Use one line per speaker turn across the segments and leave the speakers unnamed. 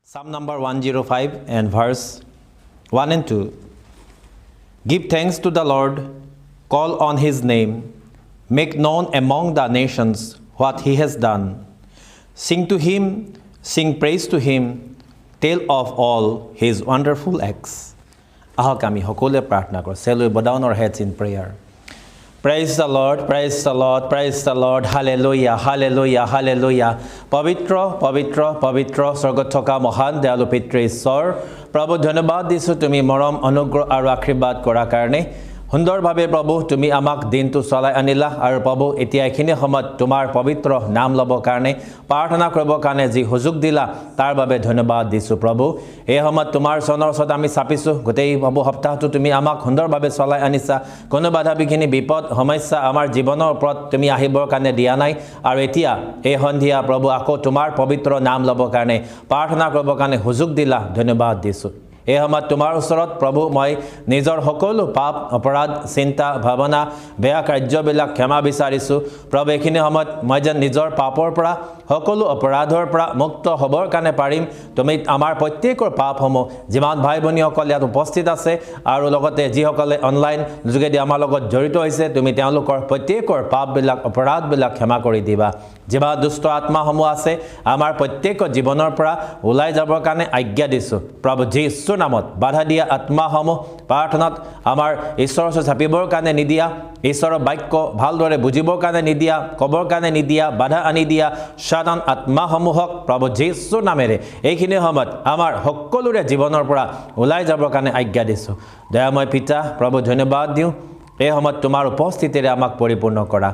Psalm number 105 and verse 1 and 2. Give thanks to the Lord, call on his name, make known among the nations what he has done. Sing to him, sing praise to him, tell of all his wonderful acts. Ahok ami hokole prarthna kor. Shall we bow down our heads in prayer? Praise the Lord, praise the Lord, praise the Lord. Hallelujah, hallelujah, hallelujah. Pavitra, pavitra, pavitra, sorgot thoka mohan deyalu pitri ঈশ্বৰ প্ৰভু ধন্যবাদ দিছো তুমি মৰম অনুগ্ৰহ আৰু আশীৰ্বাদ কৰাৰ কাৰণে সুন্দৰভাৱে প্ৰভু তুমি আমাক দিনটো চলাই আনিলা আৰু প্ৰভু এতিয়া এখিনি সময়ত তোমাৰ পবিত্ৰ নাম ল'বৰ কাৰণে প্ৰাৰ্থনা কৰিবৰ কাৰণে যি সুযোগ দিলা তাৰ বাবে ধন্যবাদ দিছো প্ৰভু এই সময়ত তোমাৰ চৰণৰ ওচৰত আমি চাপিছো গোটেই প্ৰভু সপ্তাহটো তুমি আমাক সুন্দৰভাৱে চলাই আনিছা কোনো বাধা বিঘিনি বিপদ সমস্যা আমাৰ জীৱনৰ ওপৰত তুমি আহিবৰ কাৰণে দিয়া নাই আৰু এতিয়া এই সন্ধিয়া প্ৰভু আকৌ তোমাৰ পবিত্ৰ নাম ল'বৰ কাৰণে প্ৰাৰ্থনা কৰিবৰ কাৰণে সুযোগ দিলা ধন্যবাদ দিছো এই সময়ত তোমাৰ ওচৰত প্ৰভু মই নিজৰ সকলো পাপ অপৰাধ চিন্তা ভাৱনা বেয়া কাৰ্যবিলাক ক্ষমা বিচাৰিছো প্ৰভু এইখিনি সময়ত মই যেন নিজৰ পাপৰ পৰা সকলো অপৰাধৰ পৰা মুক্ত হ'বৰ কাৰণে পাৰিম তুমি আমাৰ প্ৰত্যেকৰ পাপসমূহ যিমান ভাই ভনীসকল ইয়াত উপস্থিত আছে আৰু লগতে যিসকলে অনলাইন যোগেদি আমাৰ লগত জড়িত হৈছে তুমি তেওঁলোকৰ প্ৰত্যেকৰ পাপবিলাক অপৰাধবিলাক ক্ষমা কৰি দিবা যিমান দুষ্ট আত্মাসমূহ আছে আমাৰ প্ৰত্যেকৰ জীৱনৰ পৰা ওলাই যাবৰ কাৰণে আজ্ঞা দিছো প্ৰভু যীশু নামত বাধা দিয়া আত্মাসমূহ প্ৰাৰ্থনাত আমাৰ ঈশ্বৰৰ ওচৰত চাপিবৰ কাৰণে নিদিয়া ঈশ্বৰৰ বাক্য ভালদৰে বুজিবৰ কাৰণে নিদিয়া ক'বৰ কাৰণে নিদিয়া বাধা আনি দিয়া সাধাৰণ আত্মাসমূহক প্ৰভু যীশু নামেৰে এইখিনি সময়ত আমাৰ সকলোৰে জীৱনৰ পৰা ওলাই যাবৰ কাৰণে আজ্ঞা দিছো দয়াময় পিতা প্ৰভু ধন্যবাদ দিওঁ এই সময়ত তোমাৰ উপস্থিতিৰে আমাক পৰিপূৰ্ণ কৰা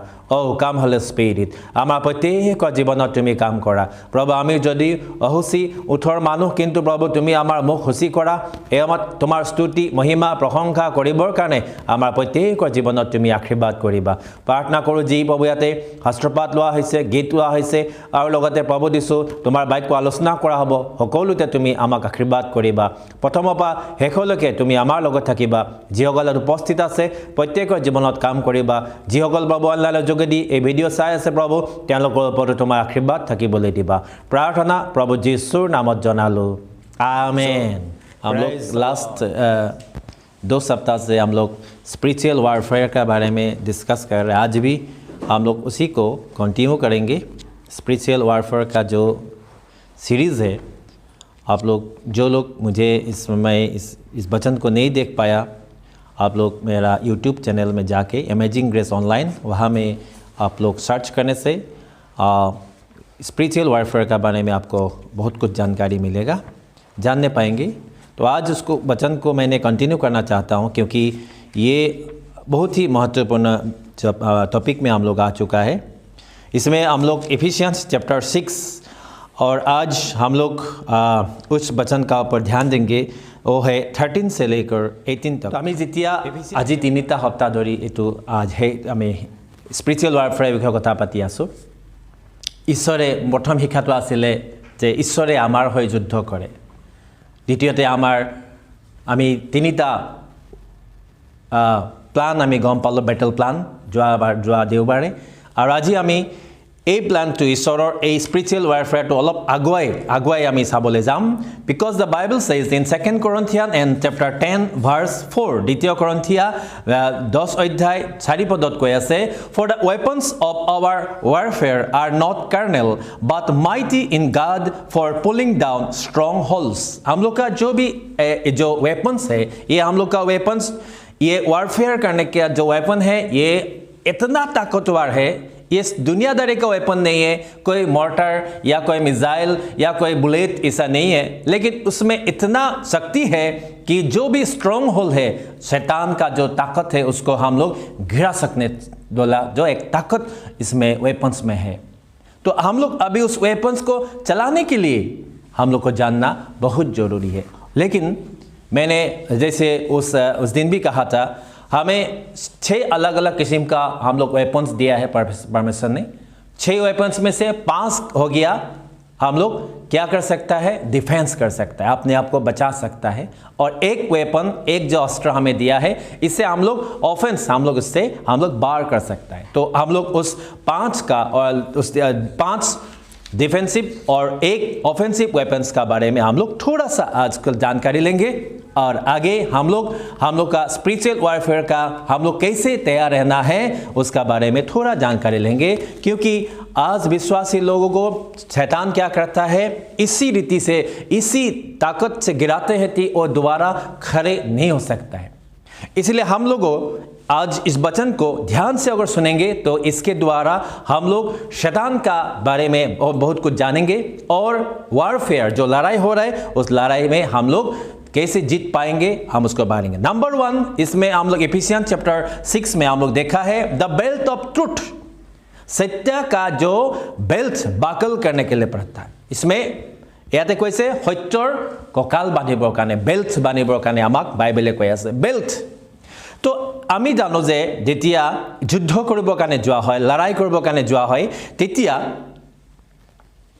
কাম হলে স্পিৰিট আমাৰ প্ৰত্যেকৰ জীৱনত তুমি কাম কৰা প্ৰভু আমি যদি অহুচি উঠৰ মানুহ কিন্তু প্ৰভু তুমি আমাৰ মুখ হুচি কৰা এই সময়ত তোমাৰ স্তুতি মহিমা প্ৰশংসা কৰিবৰ কাৰণে আমাৰ প্ৰত্যেকৰ জীৱনত তুমি আশীৰ্বাদ কৰিবা প্ৰাৰ্থনা কৰোঁ যি প্ৰভু ইয়াতে শাস্ত্ৰপাঠ লোৱা হৈছে গীত লোৱা হৈছে আৰু লগতে প্ৰভু দিছো তোমাৰ বাক্য আলোচনা কৰা হ'ব সকলোতে তুমি আমাক আশীৰ্বাদ কৰিবা প্ৰথমৰ পৰা শেষলৈকে তুমি আমাৰ লগত থাকিবা যিসকল উপস্থিত আছে প্ৰত্যেকৰ জীৱনত কাম কৰিবা যিসকল প্ৰভু অনলাইনৰ যোগেদি এই ভিডিঅ' চাই আছে প্ৰভু তেওঁলোকৰ ওপৰত তোমাৰ আশীৰ্বাদ থাকিবলৈ দিবা প্ৰাৰ্থনা প্ৰভু যীশুৰ নামত জনালো आमेन हम लोग लास्ट 2 सप्ताह से हम लोग स्पिरिचुअल वारफेयर के बारे में डिस्कस कर रहे हैं आज भी हम लोग उसी को कंटिन्यू करेंगे स्पिरिचुअल वारफेयर का जो सीरीज़ है आप लोग जो लोग मुझे इस वचन को नहीं देख पाया आप लोग मेरा YouTube चैनल में जाके अमेजिंग ग्रेस ऑनलाइन वहाँ में आप लोग सर्च करने से स्पिरिचुअल वारफेयर के बारे में आपको बहुत कुछ जानकारी मिलेगा जानने पाएंगे तो आज उसको वचन को मैंने कंटिन्यू करना चाहता हूँ क्योंकि ये बहुत ही महत्वपूर्ण टॉपिक में हम लोग आ चुका है इसमें हम लोग इफिशियंस चैप्टर 6 और आज हम लोग उस वचन का ऊपर ध्यान देंगे वो है 13 से लेकर 18 तक आमी जितिया আজি তিনিটা সপ্তাহ ধৰি এটো আজ হে আমি স্পিৰিচুৱেল ওয়াৰফেয়াৰ বিষয়ে কথা পাতি আছো ঈশ্বৰে প্ৰথম শিক্ষাটো আছিল যে ঈশ্বৰে আমাৰ হৈ যুদ্ধ কৰে দ্বিতীয়তে আমি তিনিটা প্লান আমি গম পালো বেটল প্লান যোৱা দেওবাৰে আৰু আজি আমি এই প্লানটো ঈশ্বৰৰ এই স্পিৰিচুৱেল ওয়াৰফেয়াৰটো অলপ আগুৱাই আমি চাবলৈ যাম because the bible says in 2 Corinthians and chapter 10 verse 4 দ্বিতীয় কৰিন্থিয়া 10 অধ্যায় 4 পদত কৈ আছে for the weapons of our warfare are not carnal but mighty in God for pulling down strongholds हम लोग का जो weapons है ये हम लोग का weapons ये warfare करने का जो weapon है ये इतना ताकतवर है ये दुनियादारी का वेपन नहीं है कोई मोर्टर या कोई मिसाइल या कोई बुलेट ऐसा नहीं है लेकिन उसमें इतना शक्ति है कि जो भी स्ट्रॉन्ग होल्ड है शैतान का जो ताकत है उसको हम लोग गिरा सकने वाला जो एक ताकत इसमें वेपन्स में है तो हम लोग अभी उस वेपन्स को चलाने के लिए हम लोग को जानना बहुत ज़रूरी है लेकिन मैंने जैसे उस दिन भी कहा था हमें 6 अलग अलग किस्म का हम लोग वेपन्स दिया है परमेश्वर ने 6 वेपन्स में से 5 हो गया हम लोग क्या कर सकता है डिफेंस कर सकता है अपने आप को बचा सकता है और एक वेपन एक जो अस्त्र हमें दिया है इससे हम लोग ऑफेंस हम लोग इससे हम लोग बार कर सकता है तो हम लोग उस 5 का और उस 5 डिफेंसिव और एक ऑफेंसिव वेपन्स का बारे में हम लोग थोड़ा सा आजकल जानकारी लेंगे और आगे हम लोग का स्पिरिचुअल वॉरफेयर का हम लोग कैसे तैयार रहना है उसका बारे में थोड़ा जानकारी लेंगे, क्योंकि आज विश्वासी लोगों को शैतान क्या करता है, इसी रीति से इसी ताकत से गिराते हैं कि वो दोबारा खड़े नहीं हो सकता है। इसलिए हम लोगों आज इस वचन को ध्यान से अगर सुनेंगे तो इसके द्वारा हम लोग शैतान का बारे में बहुत कुछ जानेंगे और वॉरफेयर जो लड़ाई हो रहा है उस लड़ाई में हम लोग कैसे जीत पाएंगे हम उसको बांटेंगे। नंबर 1 इसमें हम लोग इफिसियंस चैप्टर 6 में हम लोग देखा है द बेल्ट ऑफ ट्रुथ, सत्य का जो बेल्ट बाकल करने के लिए पड़ता है। इसमें ইয়াতে কৈছে সত্যৰ কঁকাল বান্ধিবৰ কাৰণে বেল্ট বান্ধিবৰ কাৰণে আমাক বাইবেলে কৈ আছে বেল্ট। তো আমি জানো যে যেতিয়া যুদ্ধ কৰিবৰ কাৰণে যোৱা হয়, লড়াই কৰিবৰ কাৰণে যোৱা হয়, তেতিয়া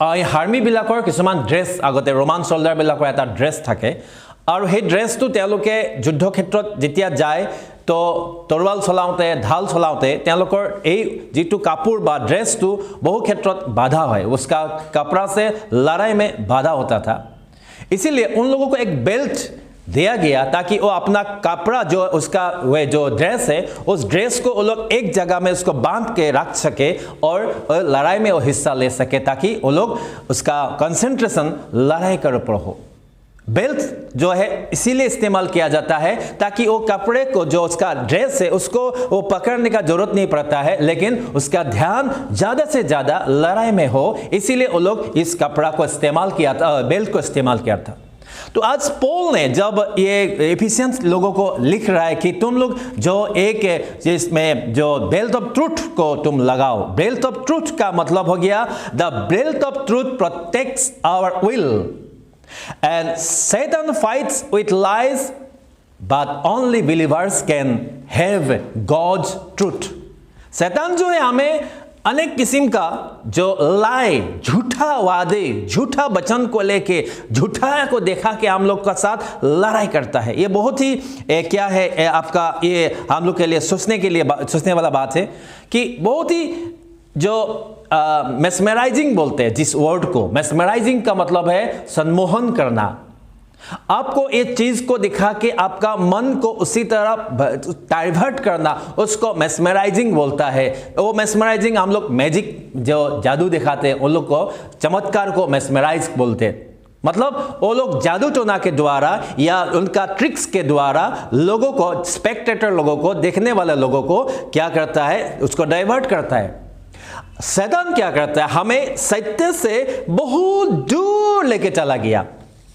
এই হাৰ্মিবিলাকৰ কিছুমান ড্ৰেছ আগতে ৰোমান চলজাৰবিলাকৰ এটা ড্ৰেছ থাকে আৰু সেই ড্ৰেছটো তেওঁলোকে যুদ্ধ ক্ষেত্ৰত যেতিয়া যায় तो तरोवाल चलाते ढाल चलाते जी कापुर बा ड्रेस तो बहु क्षेत्र बाधा है, उसका कपड़ा से लड़ाई में बाधा होता था। इसीलिए उन लोगों को एक बेल्ट दिया गया ताकि वो अपना कपड़ा जो उसका वह जो ड्रेस है उस ड्रेस को वो लोग एक जगह में उसको बांध के रख सके और लड़ाई में वो हिस्सा ले सके, ताकि वो लोग उसका कंसंट्रेशन लड़ाई के ऊपर हो। बेल्ट जो है इसीलिए इस्तेमाल किया जाता है ताकि वो कपड़े को जो उसका ड्रेस है उसको वो पकड़ने का जरूरत नहीं पड़ता है, लेकिन उसका ध्यान ज़्यादा से ज़्यादा लड़ाई में हो, इसीलिए वो लोग इस कपड़ा को इस्तेमाल किया था, बेल्ट को इस्तेमाल किया था। तो आज पॉल ने जब ये एफिशिएंस लोगों को लिख रहा है कि तुम लोग जो एक जिसमें जो बेल्ट ऑफ ट्रूथ को तुम लगाओ, बेल्ट ऑफ ट्रूथ का मतलब हो गया the belt of truth protects our will and Satan fights with lies, but only believers can have God's truth। शैतान जो है हमें अनेक किस्म का जो लाई, झूठा वादे, झूठा वचन को लेके, झूठा को देखा के हम लोग का साथ लड़ाई करता है। ये बहुत ही क्या है आपका ये हम लोग के लिए सोचने वाला बात है कि बहुत ही जो मेस्मराइजिंग बोलते हैं जिस वर्ड को, मेस्मराइजिंग का मतलब है सम्मोहन करना, आपको एक चीज को दिखा के आपका मन को उसी तरह डाइवर्ट करना, उसको मेस्मराइजिंग बोलता है। वो मेस्मराइजिंग हम लोग मैजिक जो जादू दिखाते हैं उन लोग को, चमत्कार को मेस्मराइज बोलते हैं। मतलब वो लोग जादू टोना के द्वारा या उनका ट्रिक्स के द्वारा लोगों को, स्पेक्टेटर लोगों को, देखने वाले लोगों को क्या करता है, उसको डाइवर्ट करता है। शैतान क्या करता है, हमें सत्य से बहुत दूर लेके चला गया,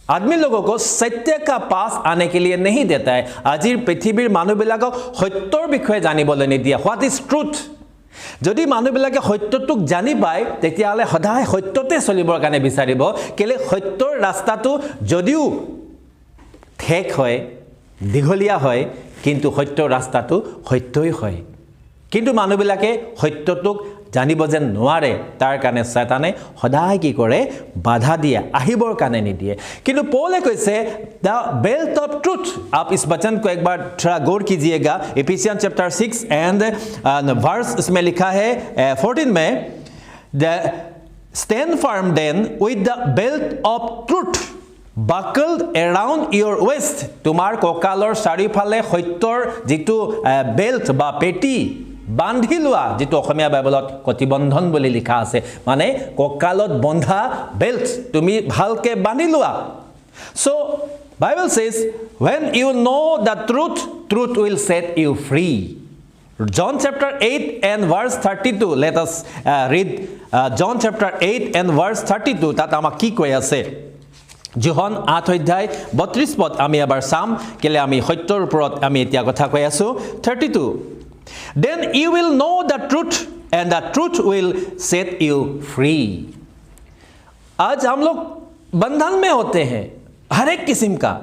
आदमी लोगों को सत्य का पास आने के लिए नहीं देता है। आज पृथ्वीर मानुबिलाকক सत्यर विषय जानिबोले निदिया, व्हाट इज ट्रुथ। যদি মানুহবিলাকে সত্যটোক জানি পায় তেতিয়াহলে সদায় সত্যতে চলিবৰ কাৰণে বিচাৰিব, কেলে সত্যৰ ৰাস্তাটো যদিও ঠেক হয়, দীঘলীয়া হয়, কিন্তু সত্যৰ ৰাস্তাটো সত্যই হয়। কিন্তু মানুহবিলাকে সত্যটোক জানিব যেন নোৱাৰে, তাৰ কাৰণে শয়তানে সদায় কি কৰে, বাধা দিয়ে, আহিবৰ কাৰণে নিদিয়ে। কিন্তু পৌলে কৈছে द बेल्ट ऑफ ट्रुथ। आप इस वचन को एक बार थोड़ा गौर कीजिएगा। इफिसियंस चैप्टर 6 एंड वर्स इसमें लिखा है 14 में, stand firm then with the belt of truth buckled around your waist। তোমাৰ কঁকালৰ চাৰিওফালে সত্যৰ যিটো বেল্ট বা পেটি বান্ধি লোৱা, যিটো অসমীয়া বাইবেলত কটিবন্ধন বুলি লিখা আছে, মানে কঁকালত বন্ধা বেল্ট তুমি ভালকে বান্ধি লোৱা। So Bible says when you know the truth, truth will set you free। John chapter 8 and verse 32, let us read John chapter 8 and verse 32। তাত আমাক কি কৈ আছে, যোহন 8 অধ্যায় 32 পদ আমি এবাৰ চাম, কেলে আমি সত্যৰ ওপৰত আমি এতিয়া কথা কৈ আছো। 32, then you will know the truth and the truth will set you free। आज हम लोग बंधन में होते हैं हर एक किस्म का,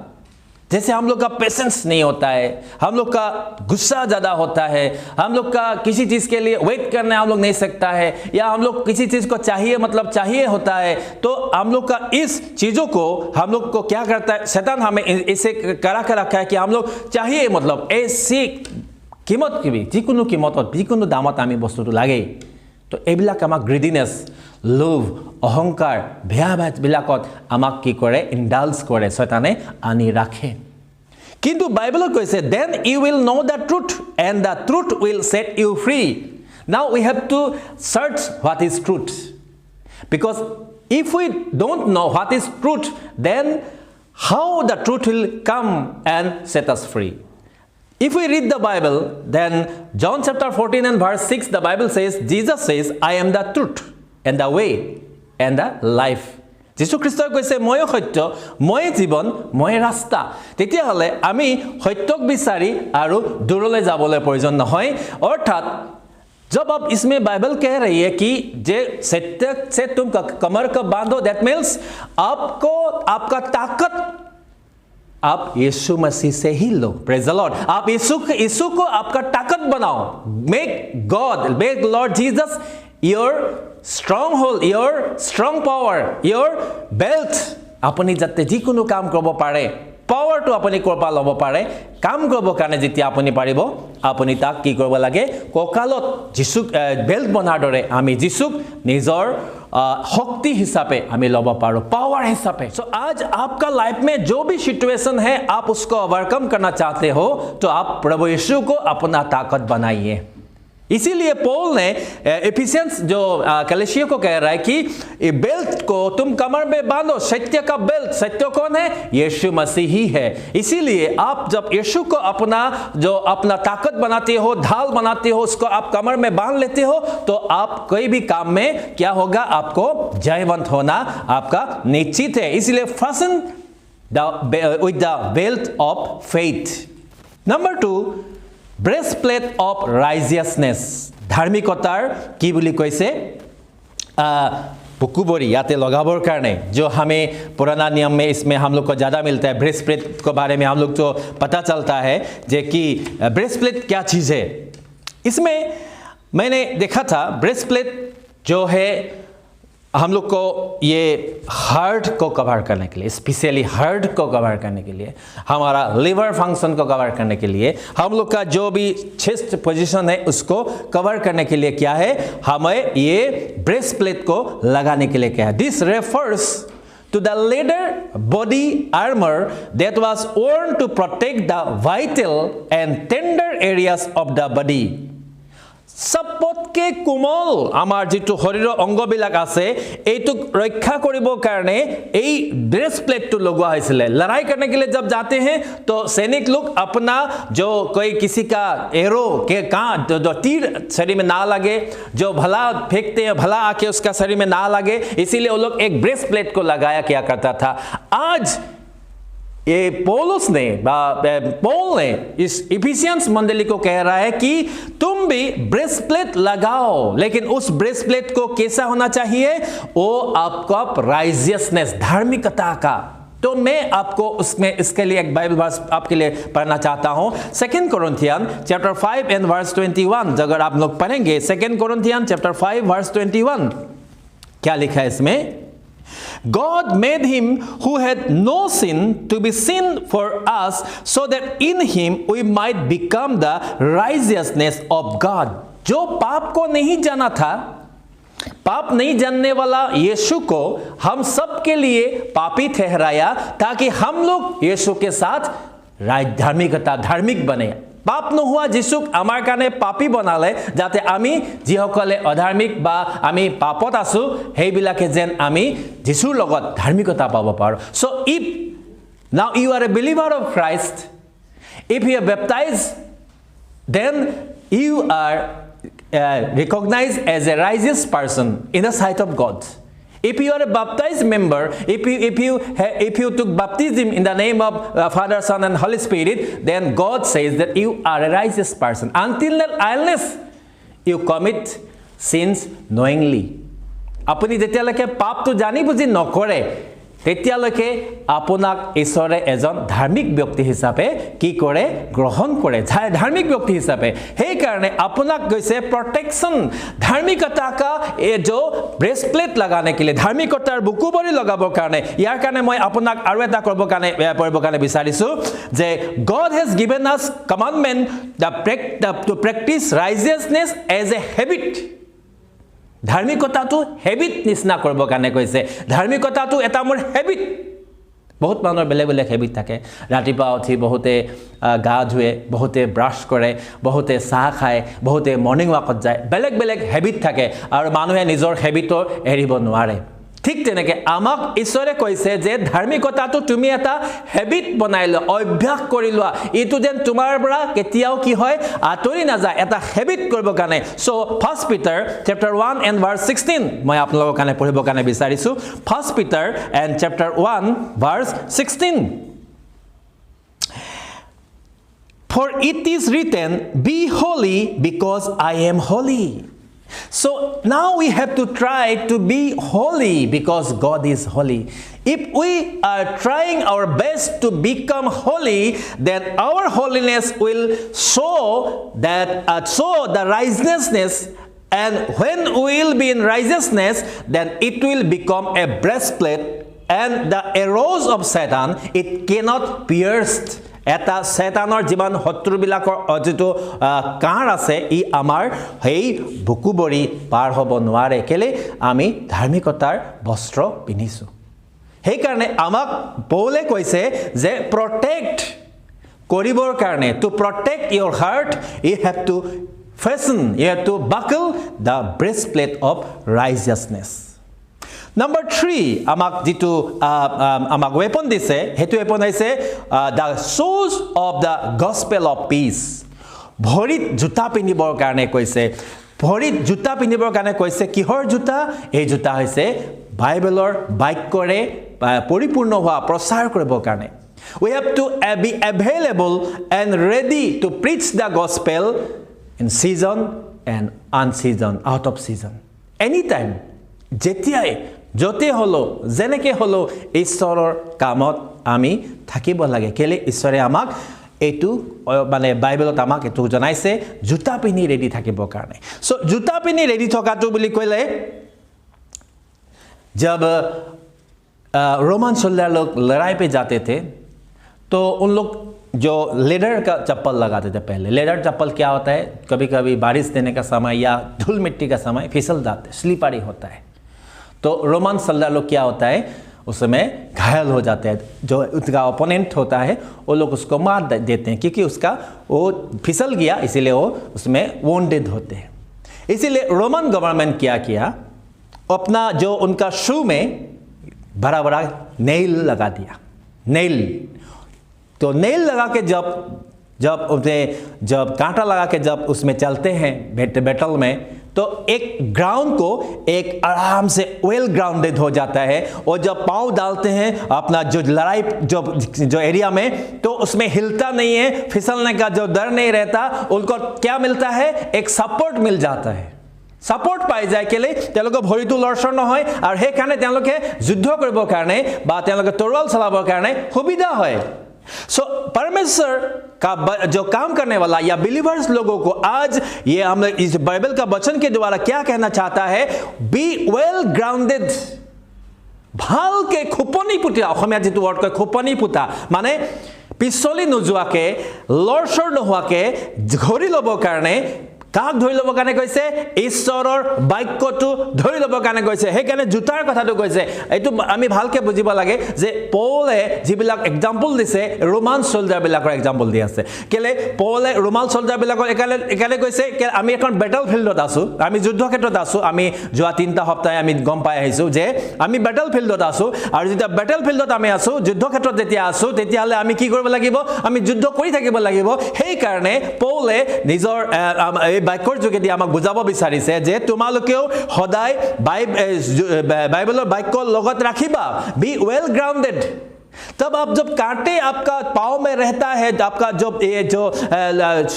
जैसे हम लोग का पेशेंस नहीं होता है, हम लोग का गुस्सा ज़्यादा होता है, हम लोग का किसी चीज़ के लिए वेट करना हम लोग नहीं सकता है, या हम लोग किसी चीज़ को चाहिए मतलब चाहिए होता है, तो हम लोग का इस चीज़ों को हम लोग को क्या करता है, शैतान हमें इसे करा कर रखा है कि हम लोग चाहिए मतलब ऐसी कीमत की भी, যিকোনো कीमत যিকোনো दामत आमी बस्तुটো লাগে। तो এইবিলাক আমাক গ্ৰিডিনেছ, লোভ অহংকাৰ বেয়াবিলাকত আমাক কি কৰে ইনডালজ কৰে শয়তানে আনি ৰাখে কিন্তু বাইবেলত কৈছে then you will know the truth and the truth will set you free now we have to search what is truth because if we don't know what is truth then how the truth will come and set us free if we read the Bible then John chapter 14 and verse 6 the Bible says Jesus says I am the truth and the way and the life যীশু খ্ৰীষ্টই কৈছে মই সত্য মই জীবন মই ৰাস্তা তেতিয়া হলে আমি সত্যক বিচাৰি আৰু দূৰলৈ যাবলৈ প্ৰয়োজন নহয় অৰ্থাৎ जब अब इसमें बाइबल कह रही है कि जे सत्य से तुम कमर को बांधो दैट मीन्स आपको आपका ताकत आप यीशु मसीह से ही लो प्रेज द लॉर्ड आप यीशु को आपका ताकत बनाओ make Lord Jesus your strong hold your strong power your belt আপুনি যাতে যিকোনো কাম কৰিব পাৰে পাৱাৰ টু আপুনি কৰবা লব পাৰে কাম কৰিব কাৰণে যেতিয়া আপুনি পাৰিব আপুনি তাক কি কৰিব লাগে কোকালত যিশু বেল্ট বনাৰ দৰে আমি যিশুক নিজৰ शक्ति हिसाबे हमें लोबा पारो पावर हिसाबे सो आज आपका लाइफ में जो भी सिचुएशन है आप उसको ओवरकम करना चाहते हो तो आप प्रभु यीशु को अपना ताकत बनाइए इसीलिए पौल ने एफिसियंस जो कलीसिया को कह रहा है कि ये बेल्ट को तुम कमर में बांधो सत्य का बेल्ट सत्य कौन है यीशु मसीह ही है इसीलिए आप जब यीशु को अपना ताकत बनाते हो ढाल बनाते हो उसको आप कमर में बांध लेते हो तो आप कोई भी काम में क्या होगा आपको जयवंत होना आपका निश्चित है इसलिए fasten with the belt of faith number 2 breastplate of righteousness धार्मिकतार की बोली कैसे बुकुबोरी याते लगाबोर करने जो हमें पुराना नियम में इसमें हम लोग को ज़्यादा मिलता है ब्रेस्टप्लेट के बारे में हम लोग तो पता चलता है जे कि ब्रेस्टप्लेट क्या चीज़ है इसमें मैंने देखा था ब्रेस्टप्लेट जो है हम लोग को ये हार्ट को कवर करने के लिए स्पेशली हार्ट को कवर करने के लिए हमारा लिवर फंक्शन को कवर करने के लिए हम लोग का जो भी चेस्ट पोजीशन है उसको कवर करने के लिए क्या है हमें ये ब्रेस्टप्लेट को लगाने के लिए क्या है this refers to the leather body armor that was worn to protect the vital and tender areas of the body सबतके कोमल आमार जितु शरीर अंग बिलाक आछे एतुक रक्षा करिबो कारणे एई ब्रेस्टप्लेट तो लगवा हयसिले लड़ाई करने के लिए जब जाते हैं तो सैनिक लोग अपना जो कोई किसी का एरो के जो तीर शरीर में ना लगे जो भला फेंकते हैं भला आके उसका शरीर में ना लगे इसीलिए वो लोग एक ब्रेस्टप्लेट को लगाया किया करता था आज ये पौलुस ने पौल ने इस इफिसियंस मंडली को कह रहा है कि तुम भी ब्रेस्टप्लेट लगाओ लेकिन उस ब्रेस्टप्लेट को कैसा होना चाहिए वो आपका राइजियसनेस धार्मिकता का तो मैं आपको उसमें इसके लिए एक बाइबल वर्स आपके लिए पढ़ना चाहता हूं 2 कोरिन्थियन चैप्टर 5 एंड वर्स 21 अगर आप लोग पढ़ेंगे 2 कोरिन्थियन चैप्टर 5 वर्स 21 क्या लिखा है इसमें God made him who had no sin to be sin for us so that in him we might become the righteousness of God जो पाप को नहीं जाना था पाप नहीं जानने वाला यीशु को हम सब के लिए पापी ठहराया ताकि हम लोग यीशु के साथ धार्मिक बने पाप नहुआ যিশুক আমাৰ কাৰণে পাপী বনালে যাতে আমি যিসকলে অধাৰ্মিক বা আমি পাপত আছো হেইবিলাকে যেন আমি যিশুৰ লগত ধাৰ্মিকতা পাব পাৰো so if now you are a believer of Christ if you are baptised then you are recognized as a righteous person in the sight of God if you are a baptized member if you took baptism in the name of Father Son and Holy Spirit then God says that you are a righteous person unless you commit sins knowingly apuni jetialeke pap to jani buji nokore তেতিয়ালৈকে আপোনাক ঈশ্বৰে এজন ধাৰ্মিক ব্যক্তি হিচাপে কি কৰে গ্ৰহণ কৰে ধাৰ্মিক ব্যক্তি হিচাপে সেই কাৰণে আপোনাক গৈছে প্ৰোটেকশন धार्मिकता का ये जो ब्रेस्टप्लेट लगाने के लिए धार्मिकतार बुकुबरी लगाবৰ কাৰণে ইয়াৰ কাৰণে মই আপোনাক আৰু এটা কৰিবৰ কাৰণে পঢ়িবৰ কাৰণে বিচাৰিছো যে God has given us commandment to practice righteousness as a habit ধাৰ্মিকতাটো হেবিট নিচিনা কৰিবৰ কাৰণে কৈছে ধাৰ্মিকতাটো এটা মোৰ হেবিট বহুত মানুহৰ বেলেগ বেলেগ হেবিট থাকে ৰাতিপুৱা উঠি বহুতে গা ধুৱে বহুতে ব্ৰাছ কৰে বহুতে চাহ খায় বহুতে মৰ্নিং ৱাকত যায় বেলেগ বেলেগ হেবিট থাকে আৰু মানুহে নিজৰ হেবিটৰ এৰিব নোৱাৰে ঠিক তেনেকৈ আমাক ঈশ্বৰে কৈছে যে ধাৰ্মিকতাটো তুমি এটা হেবিট বনাই লোৱা অভ্যাস কৰি লোৱা ইটো যেন তোমাৰ পৰা কেতিয়াও কি হয় আঁতৰি নাযায় এটা হেবিট কৰিবৰ কাৰণে so 1 Peter chapter 1 and verse 16 মই আপোনালোকৰ কাৰণে পঢ়িবৰ কাৰণে বিচাৰিছো 1 Peter and chapter 1 verse 16 For it is written be holy because I am holy So now we have to try to be holy because God is holy. If we are trying our best to become holy, then our holiness will show the righteousness, and when we will be in righteousness, then it will become a breastplate, and the arrows of Satan it cannot pierce. এটা শয়তানৰ জীবন শত্ৰুবিলাকৰ অজিতো কাঁড় আছে ই আমাৰ হেই বুকুবৰি পাৰ হ'ব নোৱাৰে কেলে আমি ধাৰ্মিকতাৰ বস্ত্ৰ পিন্ধিছো সেই কাৰণে আমাক পৌলে কৈছে যে প্ৰটেক্ট কৰিবৰ কাৰণে to protect your heart you have to fasten you have to buckle the breastplate of righteousness Number 3, amak jitu amak weapon dise, hetu weapon aise the shoes of the gospel of peace. Bhorit juta pinibor karne koise. Bhorit juta pinibor karne koise. Kihor juta? Ei juta hoise Bible-or baikore poripurno hoa prosar koribor karne. We have to be available and ready to preach the gospel in season and unseason, out of season. Anytime. Jetiai jote holo jeneke holo ঈশ্বৰৰ কামত আমি থাকিব লাগে কেলে ঈশ্বৰে আমাক এটু মানে বাইবেলত আমাক এটু জনাইছে জুতা পিনি ৰেডি থাকিবৰ কাৰণে সো জুতা পিনি ৰেডি থকাটো বুলি কইলে जब रोमन सोल्जर लोग लड़ाई पे जाते थे तो उन लोग जो लेदर का चप्पल लगाते थे पहले लेदर चप्पल क्या होता है कभी-कभी बारिश देने का समय या धूल मिट्टी का समय फिसल जाते स्लिपरी होता है तो रोमन सोल्जर लोग क्या होता है उसमें घायल हो जाते हैं जो उनका ओपोनेंट होता है वो लोग उसको मार देते हैं क्योंकि उसका वो फिसल गया इसीलिए वो उसमें वोंडेड होते हैं इसीलिए रोमन गवर्नमेंट क्या किया अपना जो उनका शू में बड़ा बड़ा नेल लगा दिया नेल तो नेल लगा के जब कांटा लगा के जब उसमें चलते हैं बैटल में तो एक ग्राउंड को एक आराम से वेल ग्राउंडेड हो जाता है और जब पांव डालते हैं अपना जो लड़ाई जो एरिया में तो उसमें हिलता नहीं है फिसलने का जो डर नहीं रहता उनको क्या मिलता है एक सपोर्ट मिल जाता है सपोर्ट पाई जाय केले तेलको भरितो लरसर নহয় আর হে কারণে তেলকে যুদ্ধ কৰিবৰ কাৰণে বা তেলকে তৰোৱাল চলাবৰ কাৰণে সুবিধা হয় सो परमेश्वर का जो काम करने वाला या बिलीवर्स लोगों को आज ये हम इस बाइबल का वचन के द्वारा क्या कहना चाहता है बी वेल ग्राउंडेड ভাল के खुपनी पुता অসমীয়া যেটো ওয়ার্ড কয় खुपनी पुता মানে পিছলি নোজোৱাকে লৰসৰ নোহোৱাকে ঘৰি লবৰ কাৰণে কাক ধৰি লবৰ কাৰণে কৈছে ঈশ্বৰৰ বাক্যটো ধৰি লবৰ কাৰণে কৈছে হে কাৰণে জুতাৰ কথাটো কৈছে এইটো আমি ভালকে বুজিব লাগে যে পৌলে যিবিলাক এক্সাম্পল দিছে ৰোমান সোলজাৰ বিলাকৰ এক্সাম্পল দি আছে কেলে পৌলে ৰোমান সোলজাৰ বিলাকৰ একালে কৈছে আমি এখন ব্যাটল ফিল্ডত আছো আমি যুদ্ধ ক্ষেত্ৰত আছো আমি যোৱা 3টা সপ্তাহে আমি গম পাই আহিছো যে আমি ব্যাটল ফিল্ডত আছো আৰু যেতিয়া ব্যাটল ফিল্ডত আমি আছো যুদ্ধ ক্ষেত্ৰত যেতিয়া আছো তেতিয়ালে আমি কি কৰিব লাগিব আমি যুদ্ধ কৰি থাকিব লাগিব সেই কাৰণে পৌলে নিজৰ বাক্যৰ যোগেদি আমাক বুজাব বিচাৰিছে যে তোমালোকেও সদায় বাইবেলৰ বাক্য লগত ৰাখিবা বি वेल ग्राउंडेड तब आप जब कांटे आपका पाँव में रहता है आपका जो ये जो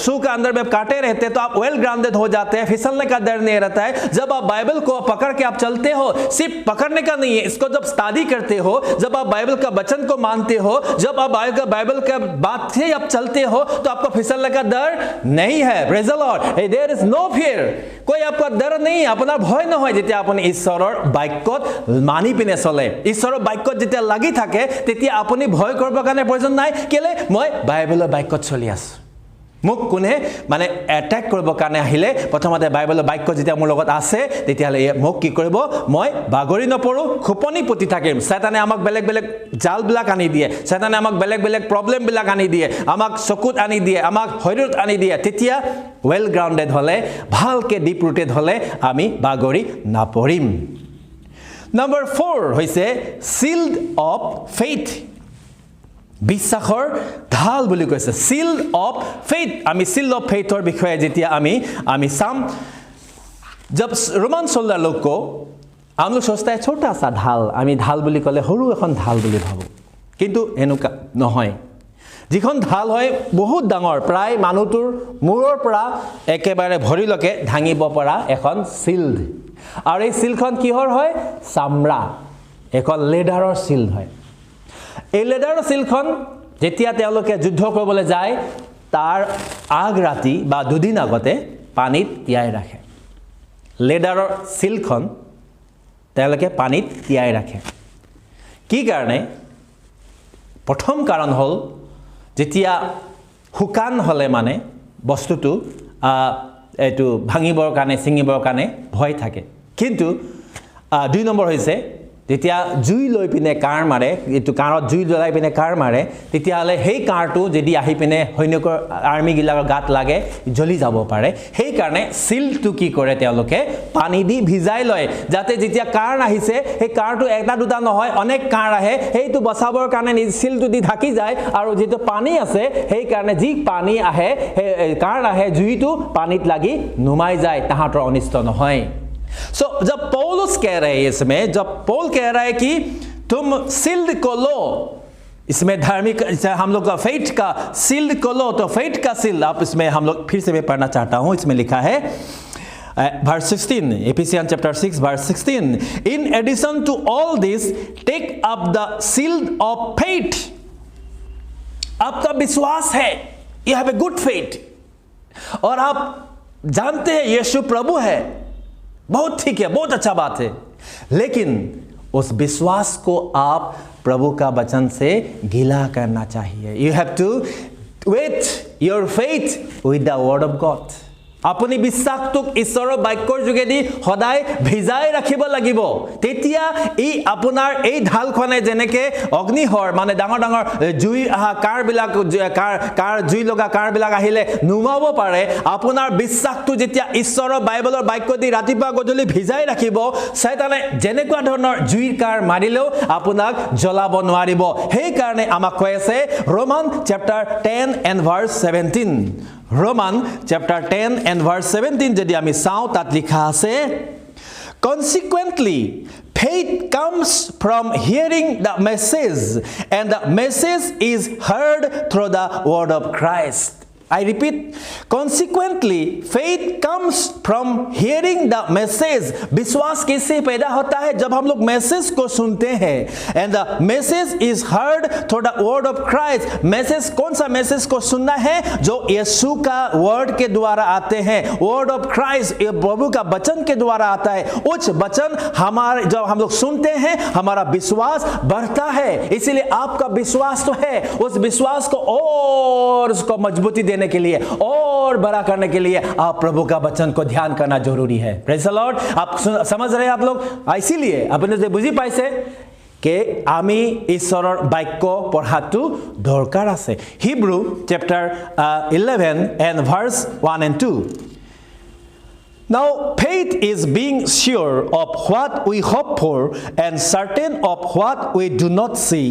शू का अंदर में कांटे रहते हैं तो आप वेल ग्राउंडेड हो जाते हैं फिसलने का डर नहीं रहता है जब आप बाइबल को पकड़ के आप चलते हो सिर्फ पकड़ने का नहीं है इसको जब स्टडी करते हो जब आप बाइबल का वचन को मानते हो जब आप बाइबल का बात से आप चलते हो तो आपको फिसलने का डर नहीं है praise the Lord there is no fear कोई आपका डर नहीं अपना भय নহয় যেতিয়া আপুনি ঈশ্বৰৰ বাক্যত মানি পিনে চলে ঈশ্বৰৰ বাক্যত যেতিয়া লাগি থাকে তেতিয়া আপুনি ভয় কৰিব কাৰণে প্ৰয়োজন নাই কেলে মই বাইবেলৰ বাক্যত চলি আছো মোক কোনে মানে এটাক কৰিব কাৰণে আহিলে প্ৰথমতে বাইবেলৰ বাক্য যেতিয়া মোৰ লগত আছে তেতিয়ালে মোক কি কৰিব মই বাগৰি নপৰো খুপনি পতি থাকিম শয়তানে আমাক বেলেগ বেলেগ জালবিলাক আনি দিয়ে শয়তানে আমাক বেলেগ বেলেগ প্ৰবলেম বিলাক আনি দিয়ে আমাক চকুত আনি দিয়ে আমাক শৰীৰত আনি দিয়ে তেতিয়া ওয়েল গ্ৰাউন্ডেড হলে ভালকে ডিপ ৰুটেড হলে আমি বাগৰি নপৰিম নম্বৰ 4 হৈছে shield of faith বিশ্বাসৰ ঢাল বুলি কৈছে shield of faith আমি shield of faithৰ বিষয়ে যেতিয়া আমি চাম जब रोमन सोल्जर लोग को हम लोग सोचता है छोटा सा ढाल আমি ঢাল বুলি কলে সৰু এখন ঢাল বুলি ভাবো কিন্তু এনুকা নহয় যিখন ঢাল হয় বহুত ডাঙৰ প্ৰায় মানুহটোৰ মূৰৰ পৰা একেবাৰে ভৰিলৈকে ধাঙিব পৰা এখন শিল্ড আৰু এই শিল্ডখন কিহৰ হয় চামৰা এখন লেডাৰৰ শিল্ড হয় এই লেডাৰৰ শিল্ডখন যেতিয়া তেওঁলোকে যুদ্ধ কৰিবলৈ যায় তাৰ আগ ৰাতি বা দুদিন আগতে পানীত তিয়াই ৰাখে লেডাৰৰ শিল্ডখন তেওঁলোকে পানীত তিয়াই ৰাখে কি কাৰণে প্ৰথম কাৰণ হল যেতিয়া হুকান হলে মানে বস্তুটো এটো ভাঙিবৰ কাৰণে সিঙিবৰ কাৰণে ভয় থাকে কিন্তু 2 নম্বৰ হৈছে যেতিয়া জুই লৈ পিনে কাৰ মাৰে এটো কাৰত জুই জ্বলাই পিনে কাৰ মাৰে তেতিয়ালে হেই কাৰটো যদি আহি পিনে সৈনিকৰ আৰ্মি গিলাৰ গাত লাগে জ্বলি যাব পাৰে হেই কাৰণে শিল্ডটো কি কৰে তেওঁলোকে পানী দি ভিজাই লয় যাতে যেতিয়া কাৰ আহিছে হেই কাৰটো এটা দুটা নহয় অনেক কাৰ আহে হেইটো বচাবৰ কাৰণে নি শিল্ডটো দি ঢাকি যায় আৰু যেটো পানী আছে হেই কাৰণে যি পানী আহে কাৰ আহে জুইটো পানীত লাগি নুমাই যায় তাহাতৰ অনিষ্ট নহয় So जब पौलुस कह रहे हैं इसमें जब पौल कह रहा है कि तुम शिल्ड को लो इसमें धार्मिक हम लोग का फेथ का शिल्ड को लो तो फेथ का शिल्ड आप इसमें हम लोग फिर से मैं पढ़ना चाहता हूं इसमें लिखा है verse 16 Ephesians chapter 6 verse 16 in addition to all this take up the shield of faith आपका विश्वास है you have a good faith और आप जानते हैं यीशु प्रभु है बहुत ठीक है बहुत अच्छा बात है लेकिन उस विश्वास को आप प्रभु का वचन से गिला करना चाहिए you have to wet your faith with the word of God আপুনি বিশ্বাসটোক ঈশ্বৰৰ বাক্যৰ যোগেদি সদায় ভিজাই ৰাখিব লাগিব তেতিয়া এই আপোনাৰ এই ঢালখনে যেনেকে অগ্নিহৰ মানে ডাঙৰ ডাঙৰ জুই কাৰবিলাক কাৰ জুই লগা কাৰবিলাক আহিলে নুমাব পাৰে আপোনাৰ বিশ্বাসটো যেতিয়া ঈশ্বৰৰ বাইবেলৰ বাক্য দি ৰাতিপুৱা গধূলি ভিজাই ৰাখিব শয়তানে যেনেকুৱা ধৰণৰ জুইৰ কাৰ মাৰিলেও আপোনাক জ্বলাব নোৱাৰিব সেই কাৰণে আমাক কৈ আছে Roman chapter 10 and verse 17 Roman chapter 10 and verse 17 যদি আমি চাও তাত লিখা আছে Consequently faith comes from hearing the message and the message is heard through the word of Christ I repeat consequently faith comes from hearing the message विश्वास कैसे पैदा होता है जब हम लोग मैसेज को सुनते हैं and the message is heard through the word of Christ message कौन सा मैसेज को सुनना है जो यीशु का वर्ड के द्वारा आते हैं word of Christ ये प्रभु का वचन के द्वारा आता है उस वचन हमारे जब हम लोग सुनते हैं हमारा विश्वास बढ़ता है इसीलिए आपका विश्वास तो है उस विश्वास को और उसको मजबूती देने के लिए और बड़ा करने के लिए आप प्रभु का वचन को ध्यान करना जरूरी है प्रेज द लॉर्ड आप समझ रहे हैं आप लोग इसीलिए अपने से बुझी पाइसे कि आमी ईश्वरर बाक्य पढ़ाटू दरकार আছে Hebrew chapter 11 and verse 1 and 2 Now faith is being sure of what we hope for and certain of what we do not see.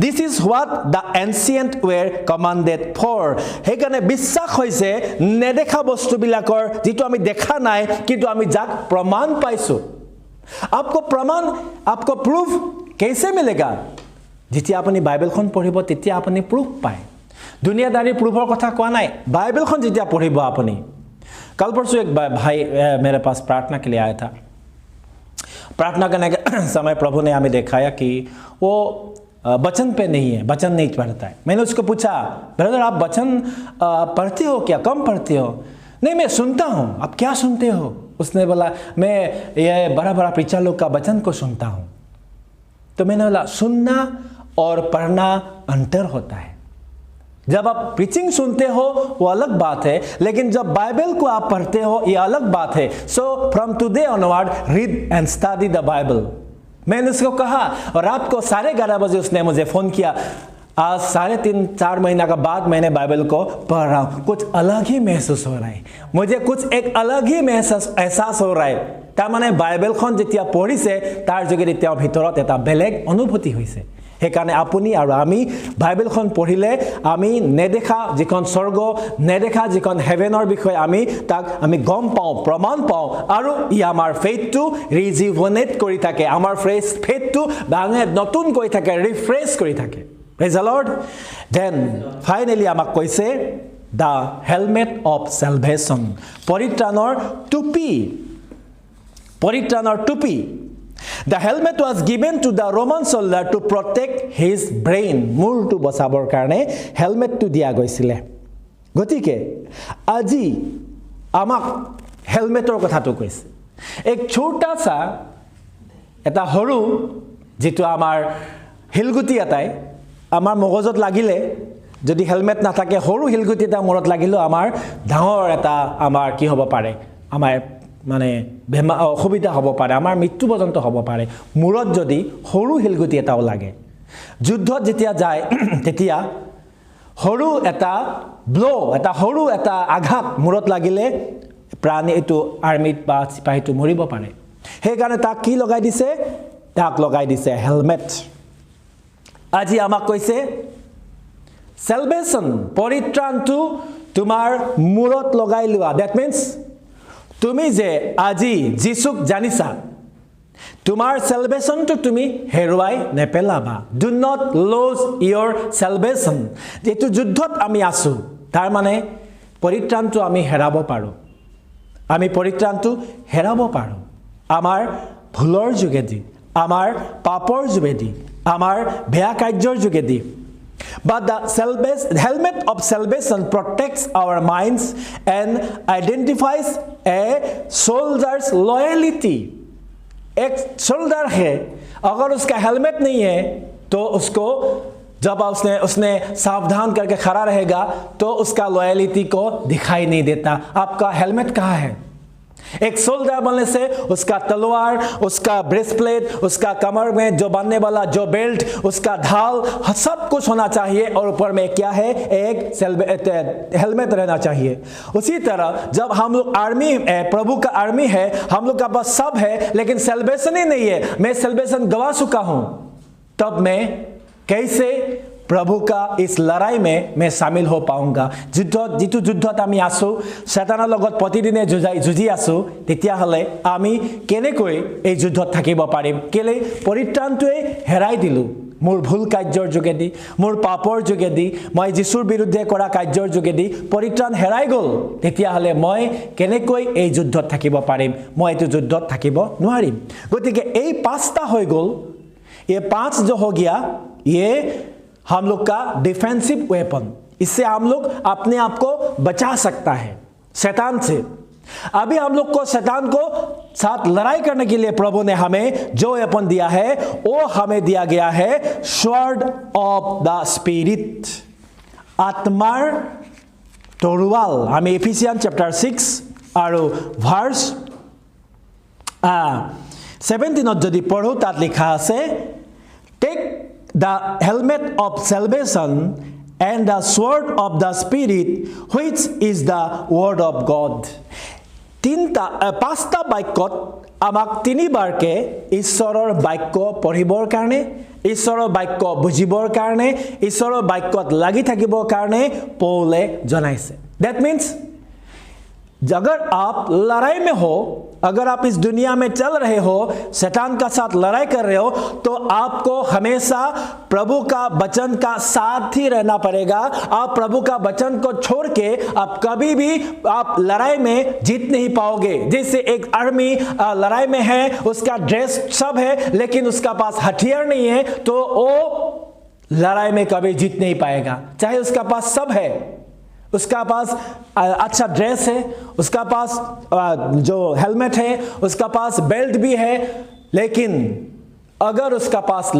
This is what the ancient were commanded for. হেকানে বিশ্বাস হৈছে নেদেখা বস্তুবিলাকৰ যেটো আমি দেখা নাই কিন্তু আমি যাক প্ৰমাণ পাইছো आपको प्रमाण आपको प्रूफ कैसे मिलेगा যেতিয়া আপুনি বাইবেলখন পঢ়িব তেতিয়া আপুনি প্ৰুফ পায় দুনিয়াদাৰী প্ৰুফৰ কথা কোৱা নাই বাইবেলখন যেতিয়া পঢ়িব আপুনি कल परसों एक भाई मेरे पास प्रार्थना के लिए आया था प्रार्थना करने के समय प्रभु ने हमें दिखाया कि वो वचन पे नहीं है वचन नहीं पढ़ता है मैंने उसको पूछा ब्रदर आप वचन पढ़ते हो क्या कम पढ़ते हो नहीं मैं सुनता हूँ आप क्या सुनते हो उसने बोला मैं ये बड़ा बड़ा प्रीचर लोग का वचन को सुनता हूँ तो मैंने बोला सुनना और पढ़ना अंतर होता है
जब आप प्रीचिंग सुनते हो वो अलग बात है, लेकिन जब बाइबल को आप पढ़ते हो ये अलग बात है। So from today onward read and study the Bible. मैंने उसको कहा और रात को 11:30 बजे उसने मुझे फोन किया, आज 3.5-4 महीना का बाद मैंने बाइबल को पढ़ रहा हूँ, कुछ अलग ही महसूस हो रहा है, मुझे कुछ एक अलग ही एहसास हो रहा है। तार माने बाइबलखन जेतिया पढ़िसे तार जोगेदि তেওঁৰ ভিতৰত এটা বেলেগ অনুভূতি হৈছে। সেইকাৰণে আপুনি আৰু আমি বাইবেলখন পঢ়িলে আমি নেদেখা যিখন স্বৰ্গ, নেদেখা যিখন হেভেনৰ বিষয়ে আমি গম পাওঁ, প্ৰমাণ পাওঁ, আৰু ই আমাৰ ফেইথটো ৰিজিভনেট কৰি থাকে, আমাৰ ফেইথটো নতুন কৰি থাকে, ৰিফ্ৰেছ কৰি থাকে। Praise the Lord. Then finally আমাক কৈছে the helmet of salvation, পৰিত্ৰাণৰ টুপি। পৰিত্ৰাণৰ টুপি। The helmet was given to the Roman soldier to protect his brain, মূৰটো বচাবৰ কাৰণে হেলমেটটো দিয়া গৈছিলে। গতিকে আজি আমাক হেলমেটৰ কথাটো কৈছে। এক ছোটা সা এটা সৰু যেটো আমাৰ হিলগুটি এটাই আমাৰ মগজত লাগিলে যদি হেলমেট নাথাকে, সৰু হিলগুটি এটা মূৰত লাগিলেও আমাৰ ডাঙৰ এটা আমাৰ কি হ'ব পাৰে, আমাৰ মানে অসুবিধা হ'ব পাৰে, আমাৰ মৃত্যু পৰ্যন্ত হ'ব পাৰে মূৰত যদি সৰু হিলগুটি এটাও লাগে। যুদ্ধত যেতিয়া যায় তেতিয়া সৰু এটা এটা সৰু এটা আঘাত মূৰত লাগিলে প্ৰাণী এইটো আৰ্মিত বা চিপাহীটো মৰিব পাৰে। সেইকাৰণে তাক কি লগাই দিছে? তাক লগাই দিছে হেলমেট। আজি আমাক কৈছে salvation, পৰিত্ৰাণটো তোমাৰ মূৰত লগাই লোৱা। That means তুমি যে আজি যিশুক জানিছা, তোমাৰ salvationটো তুমি হেৰুৱাই নেপেলাবা। Do not lose your salvation. যেটো যুদ্ধত আমি আছো, তাৰ মানে পৰিত্ৰাণটো আমি হেৰাব পাৰো। আমি পৰিত্ৰাণটো হেৰাব পাৰো আমাৰ ভুলৰ যোগেদি, আমাৰ পাপৰ যোগেদি, আমাৰ বেয়া কাৰ্যৰ যোগেদি। But the helmet of salvation protects our minds and identifies a soldier's loyalty. एक सोल्जर है, अगर उसका हेलमेट नहीं है तो उसको जब उसने सावधान करके खड़ा रहेगा तो उसका लॉयलिटी को दिखाई नहीं देता। आपका हेलमेट कहाँ है? एक सोल्जर बनने से उसका तलवार, उसका ब्रेसप्लेट, उसका कमर में जो बांधने वाला जो बेल्ट, उसका ढाल, सब कुछ होना चाहिए और ऊपर में क्या है? एक हेलमेट रहना चाहिए। उसी तरह जब हम लोग आर्मी प्रभु का आर्मी है, हम लोग का पास सब है लेकिन सेल्वेशन ही नहीं है, मैं सेल्वेशन गवा चुका हूं, तब मैं कैसे प्रभु का इस लड़ाई में मैं शामिल हो पाऊंगा? जितु युद्धत आमी आसो, शैताনৰ লগত প্ৰতিদিনে যুঁজি আছো, তেতিয়া হলে আমি কেনেকৈ এই যুদ্ধত থাকিব পাৰিম? কেলে পৰিত্ৰাণটোৱে হেৰাই দিলো মোৰ ভুল কাৰ্যৰ যোগেদি, মোৰ পাপৰ যোগেদি, মই যিশুৰ বিৰুদ্ধে কৰা কাৰ্যৰ যোগেদি পৰিত্ৰাণ হেৰাই গল। তেতিয়া হলে মই কেনেকৈ এই যুদ্ধত থাকিব পাৰিম? মই এই যুদ্ধত থাকিব নোৱাৰিম। গতিকে এই পাঁচটা হৈ গল। ये 5 जो हो गया, ये हम लोग का डिफेंसिव वेपन, इससे हम लोग अपने आप को बचा सकता है शैतान से। अभी हम लोग को शैतान को साथ लड़ाई करने के लिए प्रभु ने हमें जो वेपन दिया है वो हमें दिया गया है स्वॉर्ड ऑफ द स्पिरिट, आत्मार तरुवाल। हमें इफिसियन चैप्टर 6 और वर्स 17 যদি পঢ়ো তাত লিখা আছে, take the helmet of salvation and the sword of the spirit which is the word of God. পাঁচটা বাক্যত আমাক তিনিবাৰকে ঈশ্বৰৰ বাক্য পঢ়িবৰ কাৰণে, ঈশ্বৰৰ বাক্য বুজিবৰ কাৰণে, ঈশ্বৰৰ বাক্যত লাগি থাকিবৰ কাৰণে পৌলে জনাইছে। That means अगर आप लड़ाई में हो, अगर आप इस दुनिया में चल रहे हो, शैतान का साथ लड़ाई कर रहे हो, तो आपको हमेशा प्रभु का वचन का साथ ही रहना पड़ेगा। आप प्रभु का वचन को छोड़ के आप कभी भी आप लड़ाई में जीत नहीं पाओगे। जैसे एक आर्मी लड़ाई में है, उसका ड्रेस सब है लेकिन उसका पास हथियार नहीं है, तो वो लड़ाई में कभी जीत नहीं पाएगा। चाहे उसका पास सब है, उसका पास अच्छा ड्रेस है, उसका पास जो हेलमेट है, उसका पास बेल्ट भी है, लेकिन अगर उसका पास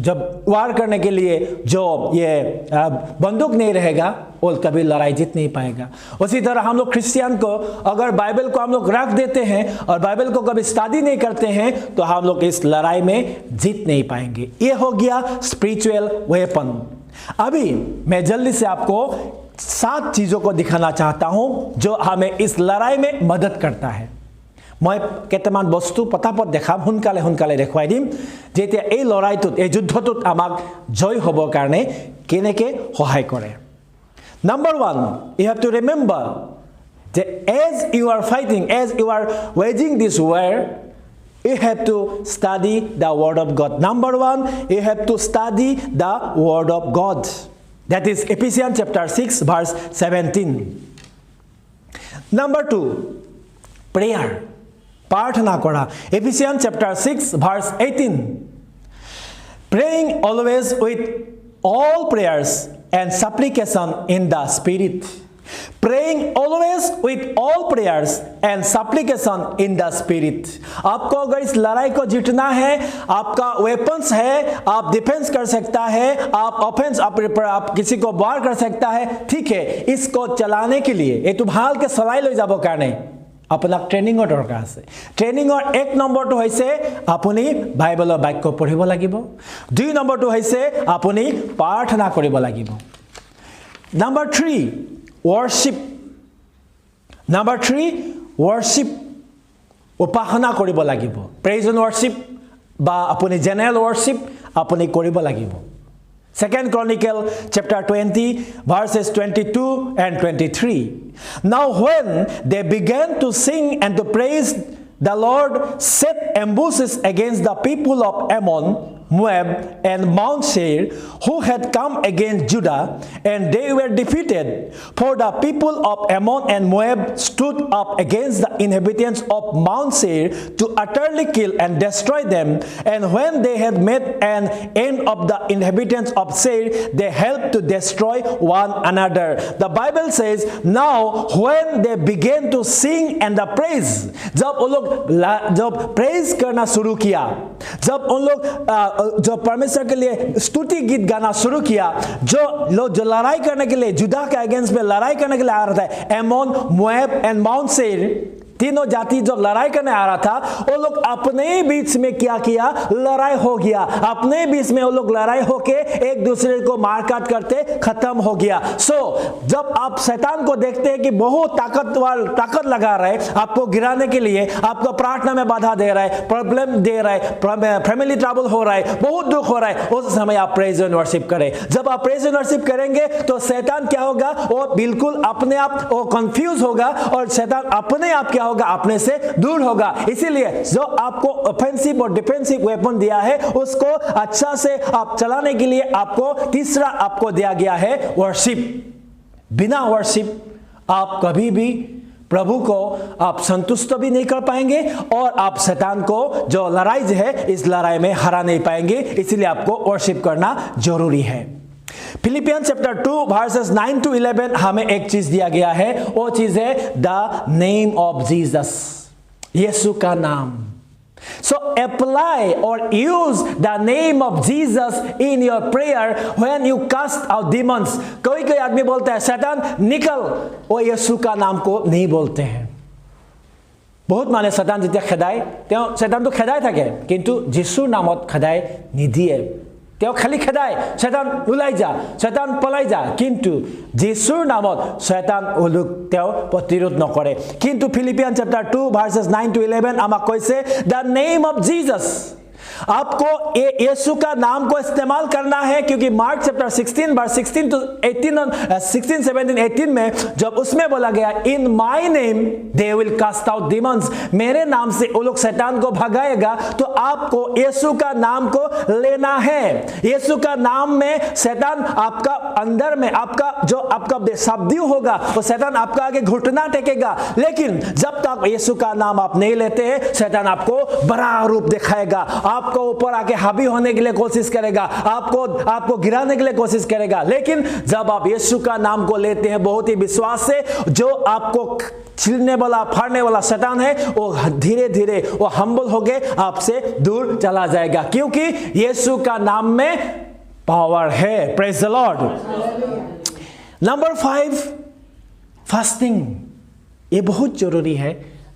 जब वार करने के लिए जो ये बंदूक नहीं रहेगा, वो कभी लड़ाई जीत नहीं पाएगा। उसी तरह हम लोग क्रिश्चियन को अगर बाइबल को हम लोग रख देते हैं और बाइबल को कभी स्टडी नहीं करते हैं तो हम लोग इस लड़ाई में जीत नहीं पाएंगे। ये हो गया स्पिरिचुअल वेपन। अभी मैं जल्दी से आपको 7 चीजों को दिखाना चाहता हूं जो हमें इस लड़ाई में मदद करता है। मैं केटामान बस्तु पटापट देखाम, हुनकाले देखुवाई दिम जेतिया এই লড়াইটোত এই যুদ্ধটোত আমাক জয় হবৰ কাৰণে কেনেকে সহায় কৰে। Number 1, you have to remember that as you are fighting, as you are waging this war, you have to study the word of God. Number 1, you have to study the word of God. That is Ephesians chapter 6 verse 17. Number 2, prayer. प्रार्थना करा। Ephesians chapter 6 verse 18. Praying always with all prayers and supplication in the Spirit. Praying always with all prayers and supplication in the Spirit. आपको अगर इस लड़ाई को जीतना है, आपका वेपन्स है, आप डिफेंस कर सकता है, आप ऑफेंस आप किसी को वार कर सकता है, ठीक है। इसको चलाने के लिए ये तो भाल के सलाई ले जाबो कारणे আপোনাক ট্ৰেইনিঙৰ দৰকাৰ আছে। ট্ৰেইনিঙৰ 1 নম্বৰটো হৈছে আপুনি বাইবেলৰ বাক্য পঢ়িব লাগিব। 2 নম্বৰটো হৈছে আপুনি প্ৰাৰ্থনা কৰিব লাগিব। Number 3, worship. Number 3, worship. উপাসনা কৰিব লাগিব। Praise and worship বা আপুনি জেনাৰেল worship আপুনি কৰিব লাগিব। 2 Chronicles chapter 20 verses 22 and 23. Now when they began to sing and to praise, the Lord set ambushes against the people of Ammon, Moab and Mount Seir who had come against Judah, and they were defeated. For the people of Ammon and Moab stood up against the inhabitants of Mount Seir to utterly kill and destroy them. And when they had made an end of the inhabitants of Seir, they helped to destroy one another. The Bible says, now when they began to sing and the praise, जब praise करना शुरू किया, जब उन लोग जो परमेश्वर के लिए स्तुति गीत गाना शुरू किया, जो लड़ाई करने के लिए जुदा के अगेंस्ट में लड़ाई करने के लिए आ रहा था, एमोन, मोएब एंड माउंट सेर, तीनों जाति जो लड़ाई करने आ रहा था, वो लोग अपने बीच में क्या किया, लड़ाई हो गया। अपने बीच में वो लोग लड़ाई होके एक दूसरे को मारकाट करते खत्म हो गया। जब आप शैतान को देखते हैं कि बहुत ताकत लगा रहा है आपको गिराने के लिए, आपको प्रार्थना में बाधा दे रहा है, प्रॉब्लम दे रहा है, फैमिली ट्रबल हो रहा है, बहुत दुख हो रहा है, उस समय आप प्रेज एंड वर्शिप करें। जब आप प्रेज एंड वर्शिप करेंगे तो शैतान क्या होगा, वो बिल्कुल अपने आप वो कंफ्यूज होगा और शैतान अपने आप क्या होगा, अपने से दूर होगा। इसीलिए जो आपको ऑफेंसिव और डिफेंसिव वेपन दिया है उसको अच्छा से आप चलाने के लिए आपको तीसरा आपको दिया गया है वर्शिप। बिना वर्शिप आप कभी भी प्रभु को आप संतुष्ट भी नहीं कर पाएंगे और आप शैतान को जो लड़ाई है इस लड़ाई में हरा नहीं पाएंगे। इसीलिए आपको वर्शिप करना जरूरी है। फिलिपियंस चैप्टर 2 वर्सेस 9 to 11 हमें एक चीज दिया गया है, वो चीज है द नेम ऑफ जीसस, यीशु का नाम। So apply or use the name of Jesus in your prayer when you cast out demons. कोई आदमी बोलता है शैतान निकल, वो यीशु का नाम को नहीं बोलते हैं। बहुत माने शैतान যেতিয়া খেদায় তেওঁ শৈতানটো খেদাই থাকে কিন্তু যিশুৰ নামত খেদাই নিদিয়ে। তেওঁ খালি খেদায় শৈতান ওলাই যা, শৈতান পলাই যা, কিন্তু যিশুৰ নামত শৈতান ওলুক তেওঁ প্ৰতিৰোধ নকৰে। কিন্তু ফিলিপিয়ান चैप्टर 2 verses 9 to 11 আমাক কৈছে the name of Jesus। आपको यीशु का नाम को इस्तेमाल करना है क्योंकि मार्क चैप्टर 16 वर्स 16 to 18 16 17 18 में जब उसमें बोला गया in my name they will cast out demons, मेरे नाम से वो लोग शैतान को भगाएगा। तो आपको यीशु का नाम को लेना है। यीशु का नाम में शैतान आपका अंदर में आपका जो आपका शब्द होगा वो शैतान आपका आगे घुटना टेकेगा। लेकिन जब तक यीशु का नाम आप नहीं लेते हैं शैतान आपको बड़ा रूप दिखाएगा। आप आपको ऊपर आके हावी होने के लिए कोशिश करेगा, आपको गिराने के लिए कोशिश करेगा। लेकिन जब आप यीशु का नाम को लेते हैं बहुत ही विश्वास से, जो आपको छिलने वाला फाड़ने वाला शैतान है वो धीरे धीरे वो हम्बल होके आपसे दूर चला जाएगा, क्योंकि यीशु का नाम में पावर है। Praise the Lord. Number 5, fasting. ये बहुत जरूरी है।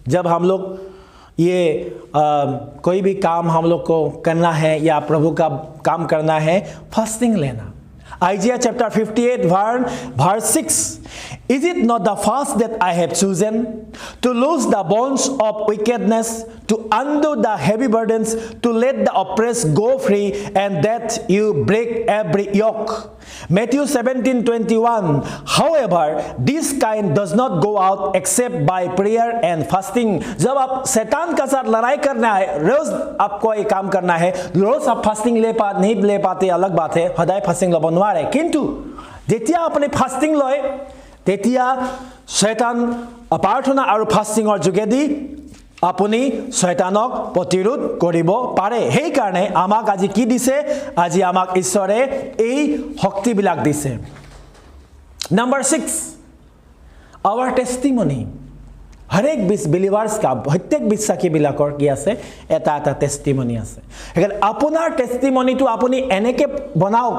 जब हम लोग ये कोई भी काम हम लोग को करना है या प्रभु का काम करना है, फास्टिंग लेना। Isaiah chapter 58 verse 6. Is it not the fast that I have chosen, to loose the bonds of wickedness, to undo the heavy burdens, to let the oppressed go free, and that you break every yoke? Matthew 17:21. However, this kind does not go out except by prayer and fasting. जब आप शैतान का साथ लड़ाई करना है, रोज आपको ये काम करना है, रोज आप फास्टिंग नहीं ले पाते अलग बात है, सदाय फास्टिंग लो बनवा रहे, किंतु যেতিয়া আপুনি ফাস্টিং লয় তেতিয়া শয়তান প্ৰাৰ্থনা আৰু ফাস্টিংৰ যোগেদি আপুনি শয়তানক প্ৰতিৰোধ কৰিব পাৰে। সেই কাৰণে আমাক আজি কি দিছে? আজি আমাক ঈশ্বৰে এই শক্তিবিলাক দিছে। Number 6, our testimony। हरेक बिलीवार्स का प्रत्येक বিশ্বাসী বিলাকৰ কি আছে? এটা টেষ্টিমনি আছে। এখানে আপোনাৰ টেষ্টিমনিটো আপুনি এনেকে বনাওক,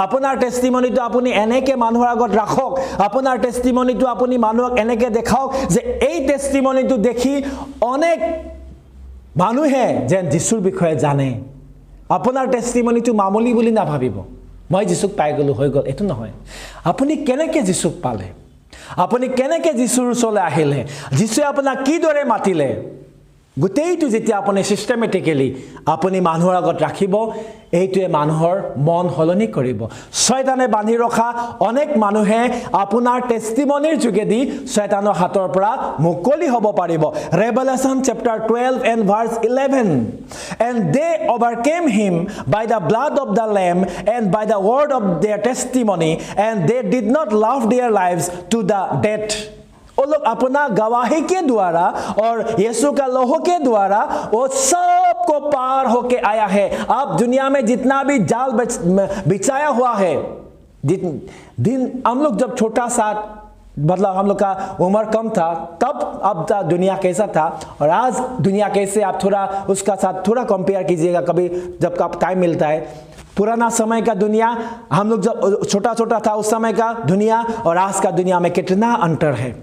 আপোনাৰ টেষ্টিমনিটো আপুনি এনেকে মানুহৰ আগত ৰাখক, আপোনাৰ টেষ্টিমনিটো আপুনি মানুহক এনেকে দেখাওক যে এই টেষ্টিমনিটো দেখি অনেক মানুহে যেন যিশুৰ বিষয়ে জানে। আপোনাৰ টেষ্টিমনিটো মামুলি বুলি নাভাবিব, মই যিশুক পাই গলো হৈ গল, এটো নহয়। আপুনি কেনেকে যিশুক পালে, আপুনি কেনেকে যিশুৰ ওচৰলৈ আহিলে, যিশুৱে আপোনাক কিদৰে মাতিলে, গোটেইটো যেতিয়া আপুনি সিস্টেমেটিক্যালি আপুনি মানুহৰ আগত ৰাখিব, এইটোৱে মানুহৰ মন হলনি কৰিব। শয়তানে বান্ধি ৰখা অনেক মানুহে আপোনাৰ টেষ্টিমনিৰ যোগেদি শয়তানৰ হাতৰ পৰা মুকলি হ'ব পাৰিব। Revelation chapter 12 and verse 11. And they overcame him by the blood of the Lamb and by the word of their testimony, and they did not love their lives to the death. वो लोग अपना गवाही के द्वारा और यीशु का लोहो के द्वारा वो सब को पार होके आया है। अब दुनिया में जितना भी जाल बिछाया हुआ है, दिन हम लोग जब छोटा सा, मतलब हम लोग का उम्र कम था, तब अब दुनिया कैसा था और आज दुनिया कैसे, आप थोड़ा उसका साथ थोड़ा कंपेयर कीजिएगा कभी जब आप टाइम मिलता है। पुराना समय का दुनिया, हम लोग जब छोटा छोटा था उस समय का दुनिया और आज का दुनिया में कितना अंतर है।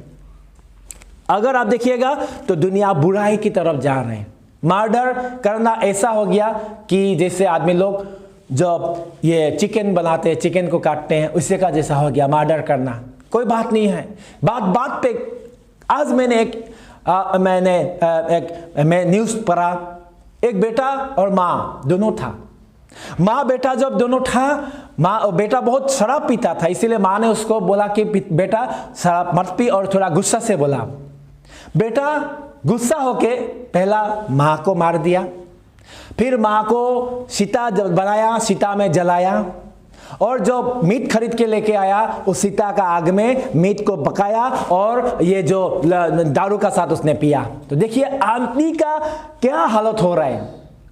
अगर आप देखिएगा तो दुनिया बुराई की तरफ जा रहे हैं। मर्डर करना ऐसा हो गया कि जैसे आदमी लोग जब ये चिकन बनाते हैं, चिकन को काटते हैं, उसी का जैसा हो गया मर्डर करना। कोई बात नहीं है, बात पे आज मैंने मैं न्यूज़ पढ़ा, एक बेटा और माँ दोनों था। माँ बेटा जब दोनों था, बेटा बहुत शराब पीता था, इसीलिए माँ ने उसको बोला कि बेटा शराब मत पी, और थोड़ा गुस्सा से बोला। बेटा गुस्सा होके पहला माँ को मार दिया, फिर माँ को सीता बनाया, सीता में जलाया, और जो मीट खरीद के लेके आया उस सीता का आग में मीट को पकाया और ये जो दारू का साथ उसने पिया। तो देखिए आदमी का क्या हालत हो रहा है।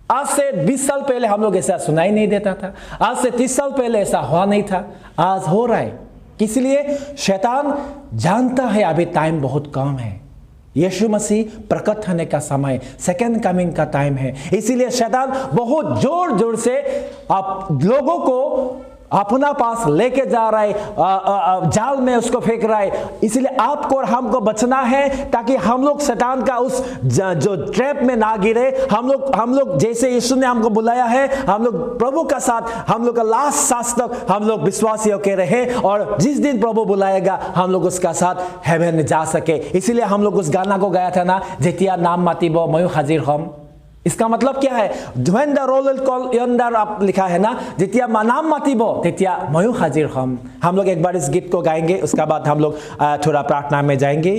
आज से 20 साल पहले हम लोग ऐसा सुनाई नहीं देता था, आज से 30 साल पहले ऐसा हुआ नहीं था, आज हो रहा है। इसलिए शैतान जानता है अभी टाइम बहुत कम है, यीशु मसीह प्रकट होने का समय, सेकंड कमिंग का टाइम है। इसीलिए शैतान बहुत जोर जोर से आप लोगों को अपना पास लेके जा रहा है, जाल में उसको फेंक रहा है। इसलिए आपको और हमको बचना है ताकि हम लोग शैतान का उस जो ट्रैप में ना गिरे। हम लोग जैसे यीशु ने हमको बुलाया है, हम लोग प्रभु का साथ, हम लोग का लास्ट सांस तक हम लोग विश्वासी होके रहे, और जिस दिन प्रभु बुलाएगा हम लोग उसका साथ हेवन में जा सके। इसीलिए हम लोग उस गाना को गाया था ना, जेतिया नाम मातिब मयू हाजिर हम। इसका मतलब क्या है? when the roll will call yonder, आप लिखा है ना, जेतिया नाम मातिबो तेतिया मयू हाजिर हम लोग एक बार इस गीत को गाएंगे, उसका बाद हम लोग थोड़ा प्रार्थना में जाएंगे।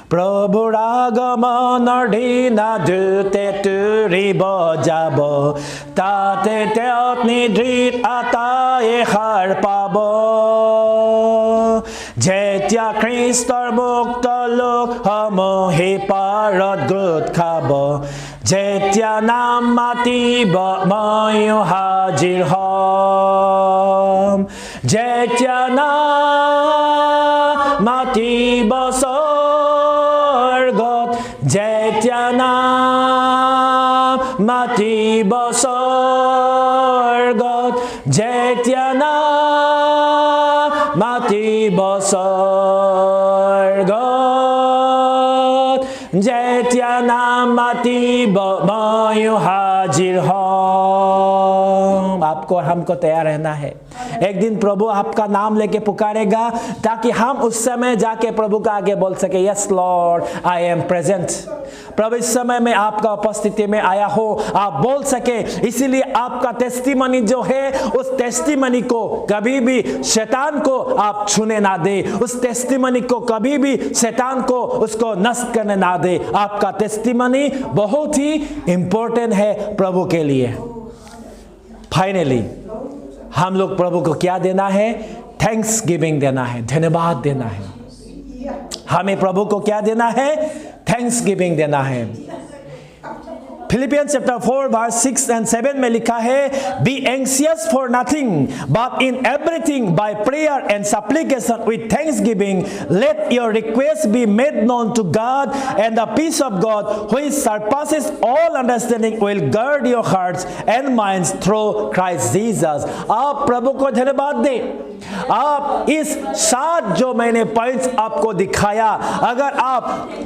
प्रभु आगमনৰ দিনা দূতে তুৰিব যাব, তাতে তেওঁত নিদ্ৰিত আটায়ে সাৰ পাব। যেতিয়া খ্ৰীষ্টৰ মুক্ত লোক সমূহে পাৰত গোট খাব, যেতিয়া নাম মাতিব ময়ো হাজিৰ হ'ম যেতিয়া নাম মাতিব স্বৰ্গত যেতিয়া নাম মাতিব স্বৰ্গত যেতিয়া নাম মাতিব স্বৰ্গত যেতিয়া নাম মাতিব ময়ো हाजिर हम। आपको और हमको तैयार रहना है। एक दिन प्रभु आपका नाम लेके पुकारेगा ताकि हम उस समय जाके प्रभु का आगे बोल सके, yes Lord I am present. प्रभु इस समय में आपका उपस्थिति में आया हो, आप बोल सके। इसीलिए आपका टेस्टिमनी जो है, उस टेस्टिमनी को कभी भी शैतान को आप छूने ना दे, उस टेस्टिमनी को कभी भी शैतान को उसको नष्ट करने ना दे। आपका टेस्टिमनी बहुत ही इंपॉर्टेंट है प्रभु के लिए। फाइनली हम लोग प्रभु को क्या देना है? थैंक्स गिविंग देना है, धन्यवाद देना है। हमें प्रभु को क्या देना है? थैंक्स गिविंग देना है। Philippians chapter 4 verse 6 and 7 में लिखा है, be anxious for nothing but in everything by prayer and supplication with thanksgiving let your requests be made known to God, and the peace of God which surpasses all understanding will guard your hearts and minds through Christ Jesus। आप प्रभु को धन्यवाद दें। आप इस 7 जो मैंने points आपको दिखाया, अगर आप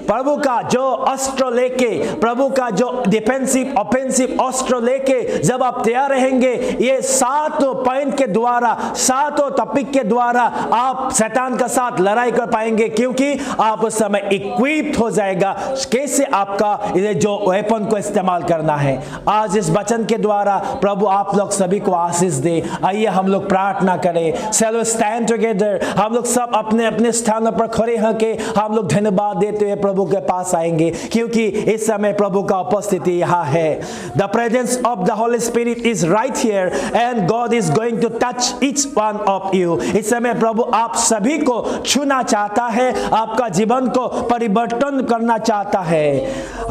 प्रभु का जो अस्त्र लेके, प्रभु का जो डिफेंसिव ऑफेंसिव अस्त्र लेके जब आप तैयार रहेंगे, ये 7 पॉइंट के द्वारा, 7 टॉपिक के द्वारा आप शैतान के साथ लड़ाई कर पाएंगे, क्योंकि आप उस समय इक्विप्ड हो जाएगा कैसे आपका ये जो वेपन को इस्तेमाल करना है। आज इस वचन के द्वारा प्रभु आप लोग सभी को आशीष दे। आइए हम लोग प्रार्थना करें। Shall we stand together? हम लोग सब अपने अपने स्थानों पर खड़े होकर हम लोग धन्यवाद देते हुए प्रभु के पास आएंगे, क्योंकि इस समय प्रभु का उपस्थिति यहाँ है। The presence of the Holy Spirit is right here and God is going to touch each one of you। इस समय प्रभु आप सभी को छूना चाहता है, आपका जीवन को परिवर्तन करना चाहता है,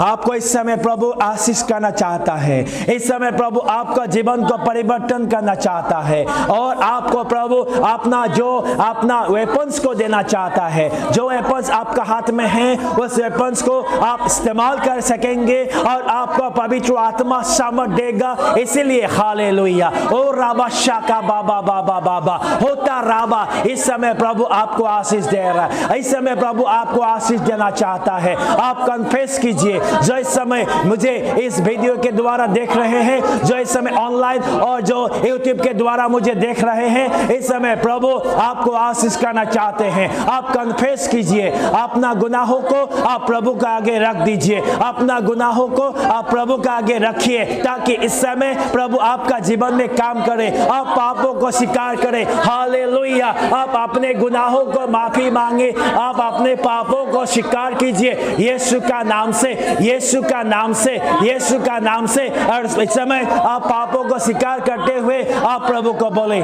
आपको इस समय प्रभु आशीष करना चाहता है। इस समय प्रभु आपका जीवन को परिवर्तन करना चाहता है और आपको प्रभु अपना वेपन्स को देना चाहता है। जो वेपन्स आपका हाथ में है, उस वेपन्स को आप इस्तेमाल कर सकेंगे और आपको पवित्र आत्मा सामर्थ देगा। इसीलिए हालेलुया। ओ राबा शाका बाबा बाबा बाबा होता राबा, इस समय प्रभु आपको आशीष दे रहा है। इस समय प्रभु आपको आशीष देना चाहता है। आप कन्फेस कीजिए। जो इस समय मुझे इस वीडियो के द्वारा देख रहे हैं, जो इस समय ऑनलाइन और जो यूट्यूब के द्वारा मुझे देख रहे हैं, इस समय प्रभु आपको आशीष करना चाहते हैं। आप कन्फेस कीजिए, अपना गुनाहों को आप प्रभु का आगे रख दीजिए, अपना गुनाहों को आप प्रभु का आगे रखिए, ताकि इस समय प्रभु आपका जीवन में काम करे। आप पापों को स्वीकार करें। हालेलुया। आप अपने गुनाहों को माफी मांगे, आप अपने पापों को स्वीकार कीजिए यीशु का नाम से, यीशु का नाम से, यीशु का नाम से। और इस समय आप पापों को स्वीकार करते हुए आप प्रभु को बोले,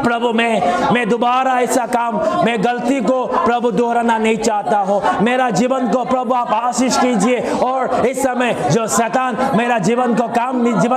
प्रभु मैं दोबारा ऐसा काम, मैं गलती को प्रभु दोहराना नहीं चाहता हो। मेरा जीवन को प्रभु आप आशीष कीजिए। और इस समय जो शैतान मेरा जीवन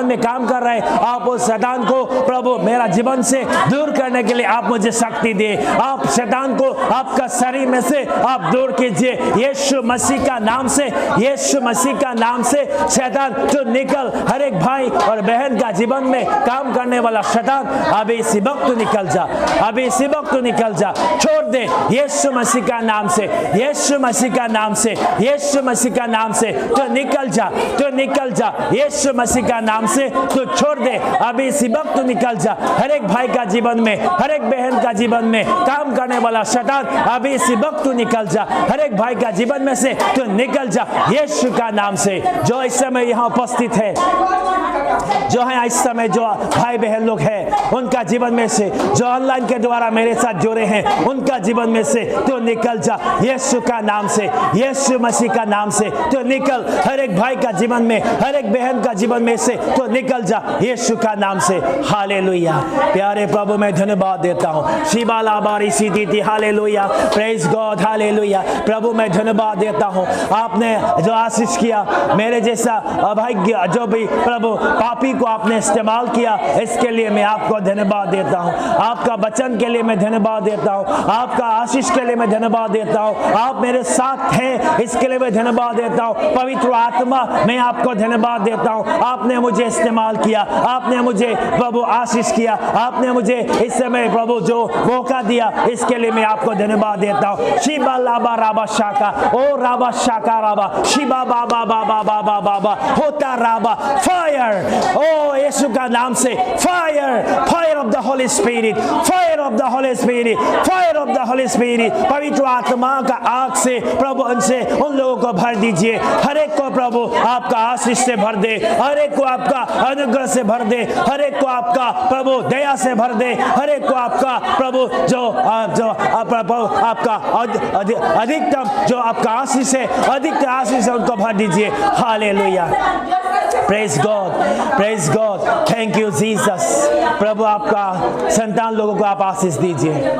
में काम कर रहा है, आप उस शैतान को प्रभु मेरा जीवन से दूर करने के लिए आप मुझे शक्ति दे। आप शैतान को आपका शरीर में से आप दूर कीजिए यीशु मसीह का नाम से, यीशु मसीह का नाम से। शैतान तो निकल, हर एक भाई और बहन का जीवन में काम करने वाला शैतान अभी इसी वक्त निकल जा, अभी इसी वक्त निकल जा। छोड़ दे यीशु मसीह का नाम से, यीशु मसीह का नाम से, यीशु मसीह का नाम से। तो निकल जा, तो निकल जा यीशु मसीह का नाम से। तो छोड़ दे, अभी इसी वक्त निकल जा। हर एक भाई का जीवन में, हर एक बहन का जीवन में काम करने वाला शैतान अभी इसी वक्त निकल जा। हर एक भाई का जीवन में से तो निकल जा यीशु का नाम से। जो इस समय यहाँ उपस्थित है, जो है इस समय जो भाई बहन लोग हैं उनका जीवन में से, जो ऑनलाइन के द्वारा मेरे साथ जुड़े हैं उनका जीवन में से तो निकल जा यीशु का नाम से, यीशु मसीह का नाम से तो निकल। हर एक भाई का जीवन में, हर एक बहन का जीवन में से तो निकल जा यीशु का नाम से। हालेलुया। प्यारे प्रभु मैं धन्यवाद देता हूँ। शिबाला बारी सीधी थी। Hallelujah, praise God. हालेलुया। प्रभु मैं धन्यवाद देता हूँ, आपने जो आशीष किया मेरे जैसा अभाग्य जो भी प्रभु पापी को आपने इस्तेमाल किया, इसके लिए मैं आपको धन्यवाद देता हूँ। आपका वचन के लिए मैं धन्यवाद देता हूँ, आपका आशीष के लिए मैं धन्यवाद देता हूँ। आप मेरे साथ हैं इसके लिए मैं धन्यवाद देता हूँ। पवित्र आत्मा मैं आपको धन्यवाद देता हूँ, आपने मुझे इस्तेमाल किया, आपने मुझे प्रभु आशीष किया, आपने मुझे इस समय प्रभु जो मौका दिया इसके लिए मैं आपको धन्यवाद देता हूँ। शिबा लाबा राबा शाका, ओ राबा शाका राबा, शिबा बाबा बाबा बाबा बाबा होता राबा। फायर, ओ यीशु का नाम से fire, fire of the Holi spirit, fire of the Holi spirit, fire of the Holi spirit. पवित्र आत्मा का आग से प्रभु उनसे उन लोगों को भर दीजिए। हर एक को प्रभु आपका आशीष से भर दे, हर एक को आपका अनुग्रह से भर दे, हर एक को आपका प्रभु दया से भर दे, हर एक को आपका प्रभु जो आपका अधिकतम जो आपका आशीष है, अधिक आशीष है उनको भर दीजिए। हालेलुया, praise God, praise God. Thank you Jesus. प्रभु आपका संतान लोगों को आप आशीष दीजिए,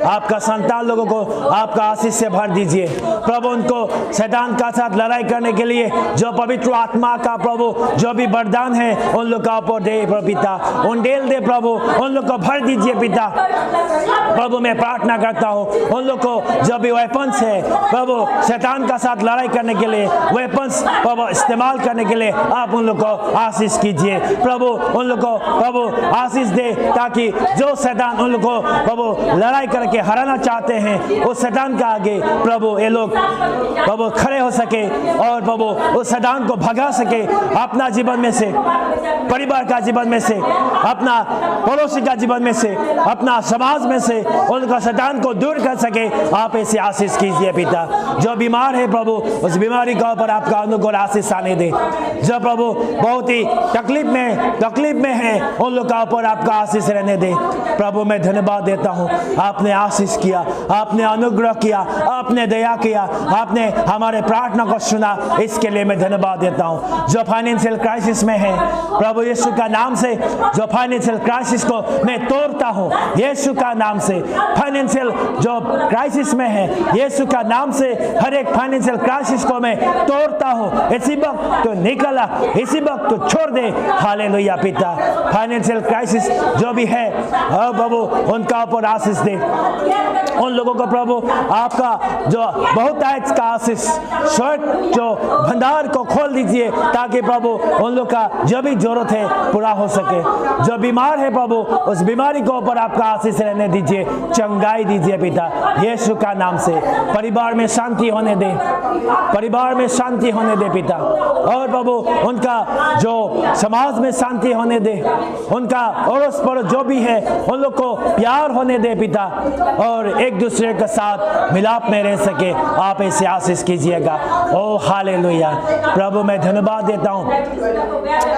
आपका संतान लोगों को आपका आशीष से भर दीजिए। प्रभु उनको शैतान का साथ लड़ाई करने के लिए जो पवित्र आत्मा का प्रभु जो भी वरदान है उन लोग का ऊपर दे पिता, उन डेल दे प्रभु, उन लोग को भर दीजिए पिता। प्रभु मैं प्रार्थना करता हूँ उन लोग को जो भी वेपन्स है प्रभु शैतान का साथ लड़ाई करने के लिए वेपन्स प्रभु इस्तेमाल करने के लिए आप उन लोग को आशीष कीजिए। प्रभु उन लोग को प्रभु आशीष दे ताकि जो शैतान उन लोग को प्रभु लड़ाई करके हराना चाहते हैं उस शैतान का आगे प्रभु ये लोग प्रभु खड़े हो सके और प्रभु उस शैतान को भगा सके अपना जीवन में से, परिवार का जीवन में से, अपना पड़ोसी का जीवन में से, अपना समाज में से उनका शैतान को दूर कर सके। आप ऐसे आशीष कीजिए पिता। जो बीमार है प्रभु उस बीमारी का ऊपर आपका अनुकूल आशीष आने दे। जो प्रभु बहुत ही तकलीफ में है उन लोग का ऊपर आपका आशीष रहने दे। प्रभु मैं धन्यवाद देता हूँ, आपने आशीष किया, आपने अनुग्रह किया, आपने दया किया, आपने हमारे प्रार्थना को सुना, इसके लिए मैं धन्यवाद देता हूँ। जो फाइनेंशियल क्राइसिस में है प्रभु यीशु का नाम से जो फाइनेंशियल क्राइसिस को मैं तोड़ता हूँ यीशु का नाम से। फाइनेंशियल जो क्राइसिस में है यीशु का नाम से हर एक फाइनेंशियल क्राइसिस को मैं तोड़ता हूँ। इसी वक्त तो निकला, इसी वक्त तो छोड़ दे। हालेलुया पिता। फाइनेंशियल क्राइसिस जो भी है प्रभु उनका ऊपर आशीष दे। उन लोगों को प्रभु आपका जो बहुत आयत का आशीष स्वर्ग जो भंडार को खोल दीजिए ताकि प्रभु उन लोग का जो भी जरूरत है पूरा हो सके। जो बीमार है प्रभु उस बीमारी को ऊपर आपका आशीष रहने दीजिए, चंगाई दीजिए पिता यीशु का नाम से। परिवार में शांति होने दे, परिवार में शांति होने दे पिता। और प्रभु उनका जो समाज में शांति होने दे, उनका अड़ोस पड़ोस जो भी है उन लोग को प्यार होने दे पिता, और एक दूसरे के साथ मिलाप में रह सके। आप ऐसे आशीष कीजिएगा। ओ हालेलुया। प्रभु मैं धन्यवाद देता हूँ,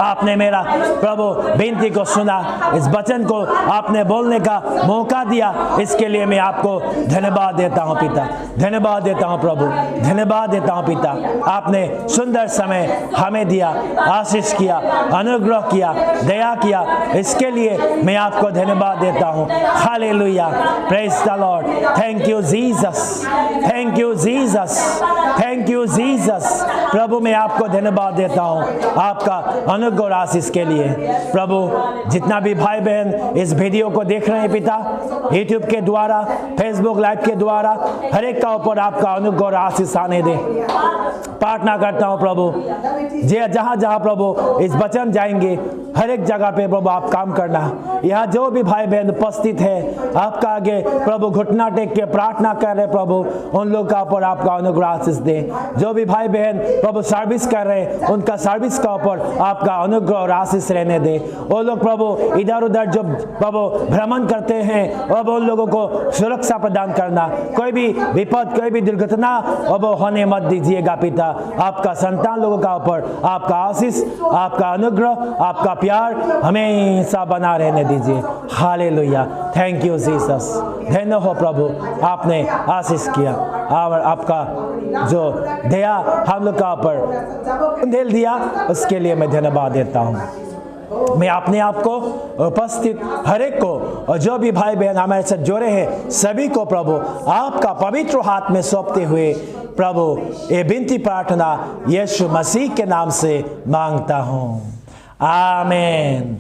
आपने मेरा प्रभु विनती को सुना, इस वचन को आपने बोलने का मौका दिया, इसके लिए मैं आपको धन्यवाद देता हूँ पिता। धन्यवाद देता हूँ प्रभु, धन्यवाद देता हूँ पिता। आपने सुंदर समय हमें दिया, आशीष किया, अनुग्रह किया, दया किया, इसके लिए मैं आपको धन्यवाद देता हूँ। हालेलुया। Praise the Lord. Thank you Jesus, thank you Jesus, thank you Jesus. प्रभु मैं आपको धन्यवाद देता हूँ आपका अनुग्रह और आशीष के लिए। प्रभु जितना भी भाई बहन इस वीडियो को देख रहे हैं पिता, यूट्यूब के द्वारा, फेसबुक लाइव के द्वारा, हर एक का ऊपर आपका अनुग्रह और आशीष आने दे। प्रार्थना करता हूँ प्रभु जहाँ जहाँ प्रभु इस वचन जाएंगे हर एक जगह पे प्रभु आप काम करना। यहाँ जो भी भाई बहन उपस्थित है आपका आगे प्रभु घुटना टेक के प्रार्थना कर रहे प्रभु, उन लोग का ऊपर आपका अनुग्रह आशीष दे। जो भी भाई बहन प्रभु सर्विस कर रहे उनका सर्विस का ऊपर आपका अनुग्रह और आशीष रहने दे। वो लोग प्रभु इधर उधर जो प्रभु भ्रमण करते हैं अब उन लोगों को सुरक्षा प्रदान करना, कोई भी विपद कोई भी दुर्घटना अब होने मत दीजिएगा पिता। आपका संतान लोगों का ऊपर आपका आशीष, आपका अनुग्रह, आपका प्यार हमेशा बना रहने दीजिए। Hallelujah, thank you Jesus. धन्य हो प्रभु, आपने आशीष किया और आपका जो दया हम लोग का ऊपर ढेल दिया, उसके लिए मैं धन्यवाद देता हूँ। मैं अपने आप को उपस्थित हर एक को और जो भी भाई बहन हमारे साथ जुड़े हैं सभी को प्रभु आपका पवित्र हाथ में सौंपते हुए प्रभु ये विनती प्रार्थना यीशु मसीह के नाम से मांगता हूँ। आमीन।